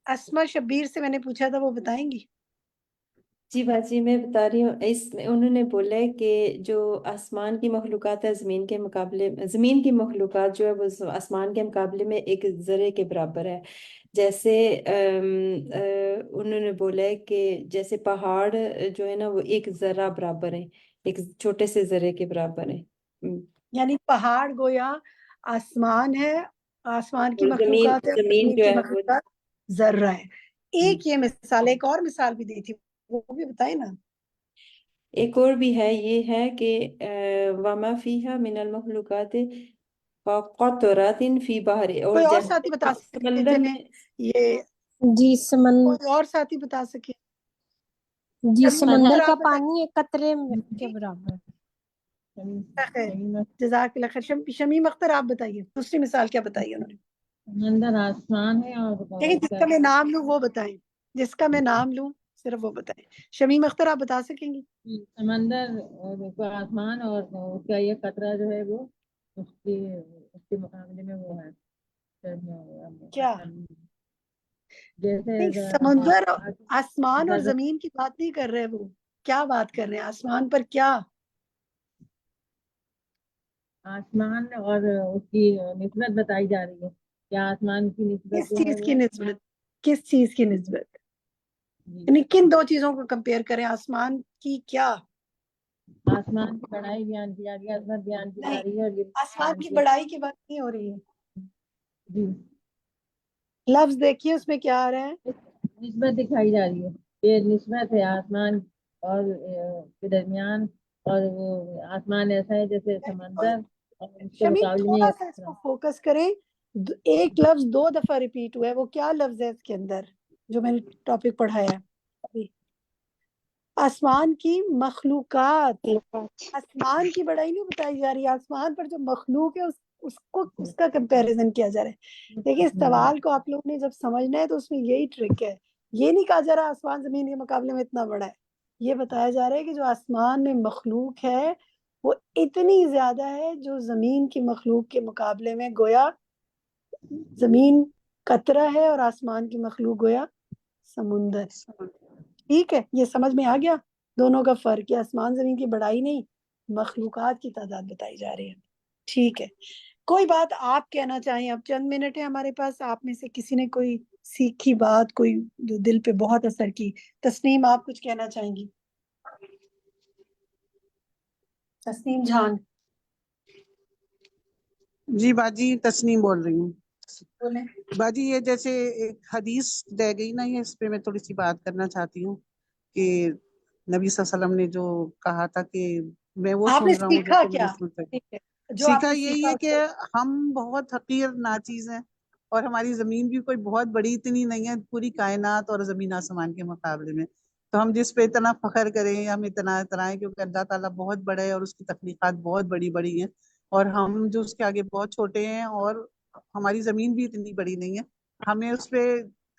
S2: اسما شبیر سے میں نے پوچھا تھا، وہ بتائیں گی.
S17: جی باجی میں بتا رہی ہوں. اس میں انہوں نے بولا ہے کہ جو آسمان کی مخلوقات ہے زمین کے مقابلے، زمین کی مخلوقات جو ہے وہ آسمان کے مقابلے میں ایک ذرے کے برابر ہے. جیسے انہوں نے بولا ہے کہ جیسے پہاڑ جو ہے نا وہ ایک ذرہ برابر ہیں، ایک چھوٹے سے ذرے کے برابر ہیں.
S2: یعنی پہاڑ گویا آسمان ہے، آسمان کی
S17: اور
S2: مخلوقات ہے،
S17: زمین
S2: زمین
S17: جو
S2: کی
S17: ہے وہ
S2: مخلوقات ذرہ ہے. ایک یہ مثال، ایک اور مثال بھی دی تھی، وہ بھی بتائیں نا.
S17: ایک اور بھی ہے، یہ ہے کہ وما فیہا من المخلوقات قطرات فی بحر، اور
S2: کوئی اور
S17: جیسے
S2: ساتھی بتا سکے
S17: سمندر
S2: چلیں
S17: میں.
S2: یہ
S1: جی
S2: کوئی اور ساتھی بتا سکے.
S1: جی
S2: شمیم
S1: سمندر
S2: اختر
S1: کا
S2: آپ بتائیں.
S1: پانی ایک قطرے کے برابر.
S2: جزاک اللہ خیر. شمیم اختر آپ بتائیے دوسری مثال کیا بتائی انہوں نے.
S18: سمندر آسمان ہے اور
S2: لیکن جس کا میں نام لوں وہ بتائیں، جس کا میں نام لوں صرف وہ بتائیں. شمیم اختر آپ بتا سکیں گی؟
S18: سمندر کو آسمان اور اس کا یہ قطرہ جو ہے وہ اس کے مقابلے میں وہ ہے
S2: کیا؟
S18: جیسے
S2: نہیں، سمندر آسمان اور زمین کی بات نہیں کر رہے، وہ کیا بات کر رہے ہیں؟ آسمان پر کیا؟
S18: آسمان اور اس کی نسبت بتائی جا رہی ہے. کیا آسمان کی نسبت
S2: کس
S18: جو ہے
S2: چیز کی
S18: وہ
S2: نسبت؟ کس چیز کی نسبت؟ یعنی کن دو چیزوں کو کمپیئر کریں؟ آسمان کی کیا؟
S18: آسمان کی بڑائی بیان کی جا رہی ہے، عظمت بیان کی جا رہی ہے. اور یہ
S2: آسمان کی بڑائی کی بات نہیں ہو رہی ہے.
S18: جی
S2: لفظ دیکھیے اس میں کیا آ رہا ہے.
S18: نسبت دکھائی جا رہی ہے. یہ نسبت ہے آسمان اور کے درمیان، اور وہ آسمان ایسا ہے جیسے سمندر، اور اس کے
S2: شمیم
S18: مقابلے
S2: تھوڑا
S18: میں
S2: سا اس کو فوکس کریں. ایک لفظ 2 دفعہ ریپیٹ ہوا ہے، وہ کیا لفظ ہے اس کے اندر جو میں نے ٹاپک پڑھایا ہے؟ آسمان کی مخلوقات. آسمان کی بڑائی نہیں بتائی جا رہی، آسمان پر جو مخلوق ہے اس کا کمپیریزن کیا جا رہا ہے. دیکھیں اس سوال کو آپ لوگوں نے جب سمجھنا ہے تو اس میں یہی ٹرک ہے. یہ نہیں کہا جا رہا آسمان زمین کے مقابلے میں اتنا بڑا ہے، یہ بتایا جا رہا ہے کہ جو آسمان میں مخلوق ہے وہ اتنی زیادہ ہے جو زمین کی مخلوق کے مقابلے میں گویا زمین قطرہ ہے اور آسمان کی مخلوق گویا سمندر. ٹھیک ہے، یہ سمجھ میں آ گیا دونوں کا فرق ہے. آسمان زمین کی بڑائی نہیں، مخلوقات کی تعداد بتائی جا رہی ہے. ٹھیک ہے، کوئی بات آپ کہنا چاہیں؟ اب چند منٹ ہے ہمارے پاس. آپ میں سے کسی نے کوئی سیکھی بات، کوئی جو دل پہ بہت اثر کی. تسنیم آپ کچھ کہنا چاہیں گی؟ تسنیم جان.
S15: جی باجی تسنیم بول رہی ہوں.
S2: بولیں.
S15: باجی یہ جیسے ایک حدیث رہ گئی نا، یہ اس پہ میں تھوڑی سی بات کرنا چاہتی ہوں کہ نبی صلی اللہ علیہ وسلم نے جو کہا تھا کہ میں وہ
S2: آپ نے
S15: سن رہا ہوں جو
S2: سیکھا
S15: تم
S2: کیا؟
S15: نہیں سنتے.
S2: ٹھیک ہے، جو آپ
S15: سیکھا
S2: نے
S15: یہی
S2: سیکھا
S15: ہے کہ ہم بہت حقیر ناچیز ہیں، اور ہماری زمین بھی کوئی بہت بڑی اتنی نہیں ہے پوری کائنات اور زمین آسمان کے مقابلے میں. تو ہم جس پہ اتنا فخر کریں، ہم اتنا اترائیں، کیونکہ اللہ تعالیٰ بہت بڑا ہے اور اس کی تخلیقات بہت بڑی بڑی ہیں، اور ہم جو اس کے آگے بہت چھوٹے ہیں، اور ہماری زمین بھی اتنی بڑی نہیں ہے. ہمیں اس پہ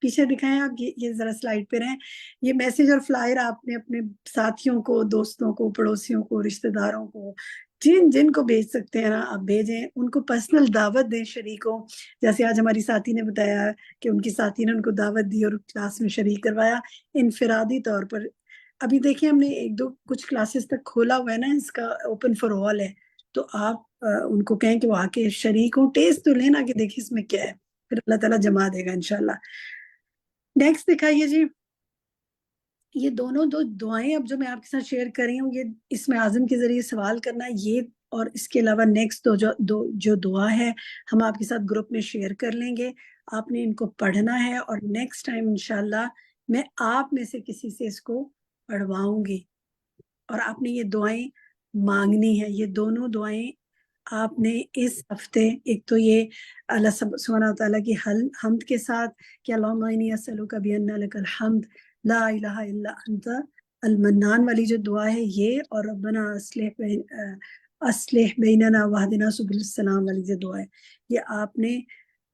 S2: پیچھے دکھائیں آپ، یہ ذرا سلائڈ پہ رہیں. یہ میسج اور فلائر آپ نے اپنے ساتھیوں کو، دوستوں کو، پڑوسیوں کو، رشتہ داروں کو، جن کو بھیج سکتے ہیں نا آپ بھیجیں. ان کو پرسنل دعوت دیں شریکوں. جیسے آج ہماری ساتھی نے بتایا کہ ان کی ساتھی نے ان کو دعوت دی اور کلاس میں شریک کروایا انفرادی طور پر. ابھی دیکھیں ہم نے کچھ کلاسز تک کھولا ہوا ہے نا، اس کا اوپن فار آل ہے. تو آپ ان کو کہیں کہ وہ آ کے شریک ہوں، ٹیسٹ تو لینا کہ دیکھیں اس میں کیا ہے، پھر اللہ تعالیٰ جما دے گا انشاءاللہ. نیکسٹ دکھائیے جی. یہ دونوں دعائیں اب جو میں آپ کے ساتھ شیئر کر رہی ہوں، یہ اسم اعظم کے ذریعے سوال کرنا یہ، اور اس کے علاوہ نیکسٹ جو دعا ہے ہم آپ کے ساتھ گروپ میں شیئر کر لیں گے. آپ نے ان کو پڑھنا ہے اور نیکسٹ ٹائم انشاءاللہ میں آپ میں سے کسی سے اس کو پڑھواؤں گی، اور آپ نے یہ دعائیں مانگنی ہے. یہ دونوں دعائیں آپ نے اس ہفتے، ایک تو یہ اللہ سبحانہ وتعالیٰ کی حمد کے ساتھ کہ اللہم انی اسألک بان لک الحمد لا الہ الا انت المنان والی جو دعا ہے یہ، اور ربنا اصلح بیننا واہدنا سبل السلام والی جو دعا ہے، یہ آپ نے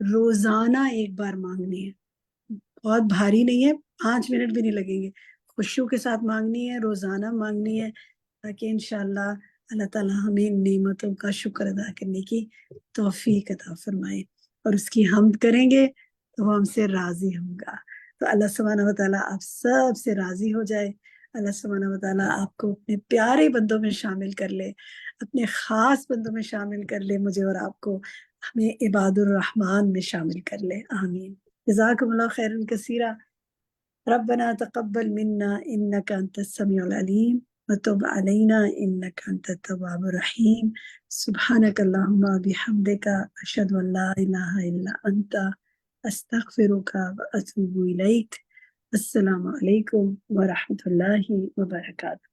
S2: روزانہ ایک بار مانگنی ہے. بہت بھاری نہیں ہے، 5 منٹ بھی نہیں لگیں گے. خشوع کے ساتھ مانگنی ہے، روزانہ مانگنی ہے، تاکہ انشاءاللہ اللہ تعالیٰ ہمیں ان نعمتوں کا شکر ادا کرنے کی توفیق عطا فرمائے. اور اس کی حمد کریں گے تو وہ ہم سے راضی ہوگا. تو اللہ سبحانہ وتعالیٰ آپ سب سے راضی ہو جائے. اللہ سبحانہ وتعالیٰ آپ کو اپنے پیارے بندوں میں شامل کر لے، اپنے خاص بندوں میں شامل کر لے، مجھے اور آپ کو ہمیں عباد الرحمن میں شامل کر لے. آمین. جزاکم اللہ خیرا کثیرا. ربنا تقبل منا انك انت السميع العليم وتب علينا انك انت التواب الرحيم. سبحانك اللهم وبحمدك اشهد ان لا اله الا انت استغفرك واتوب اليك. السلام علیکم ورحمۃ اللہ وبرکاتہ.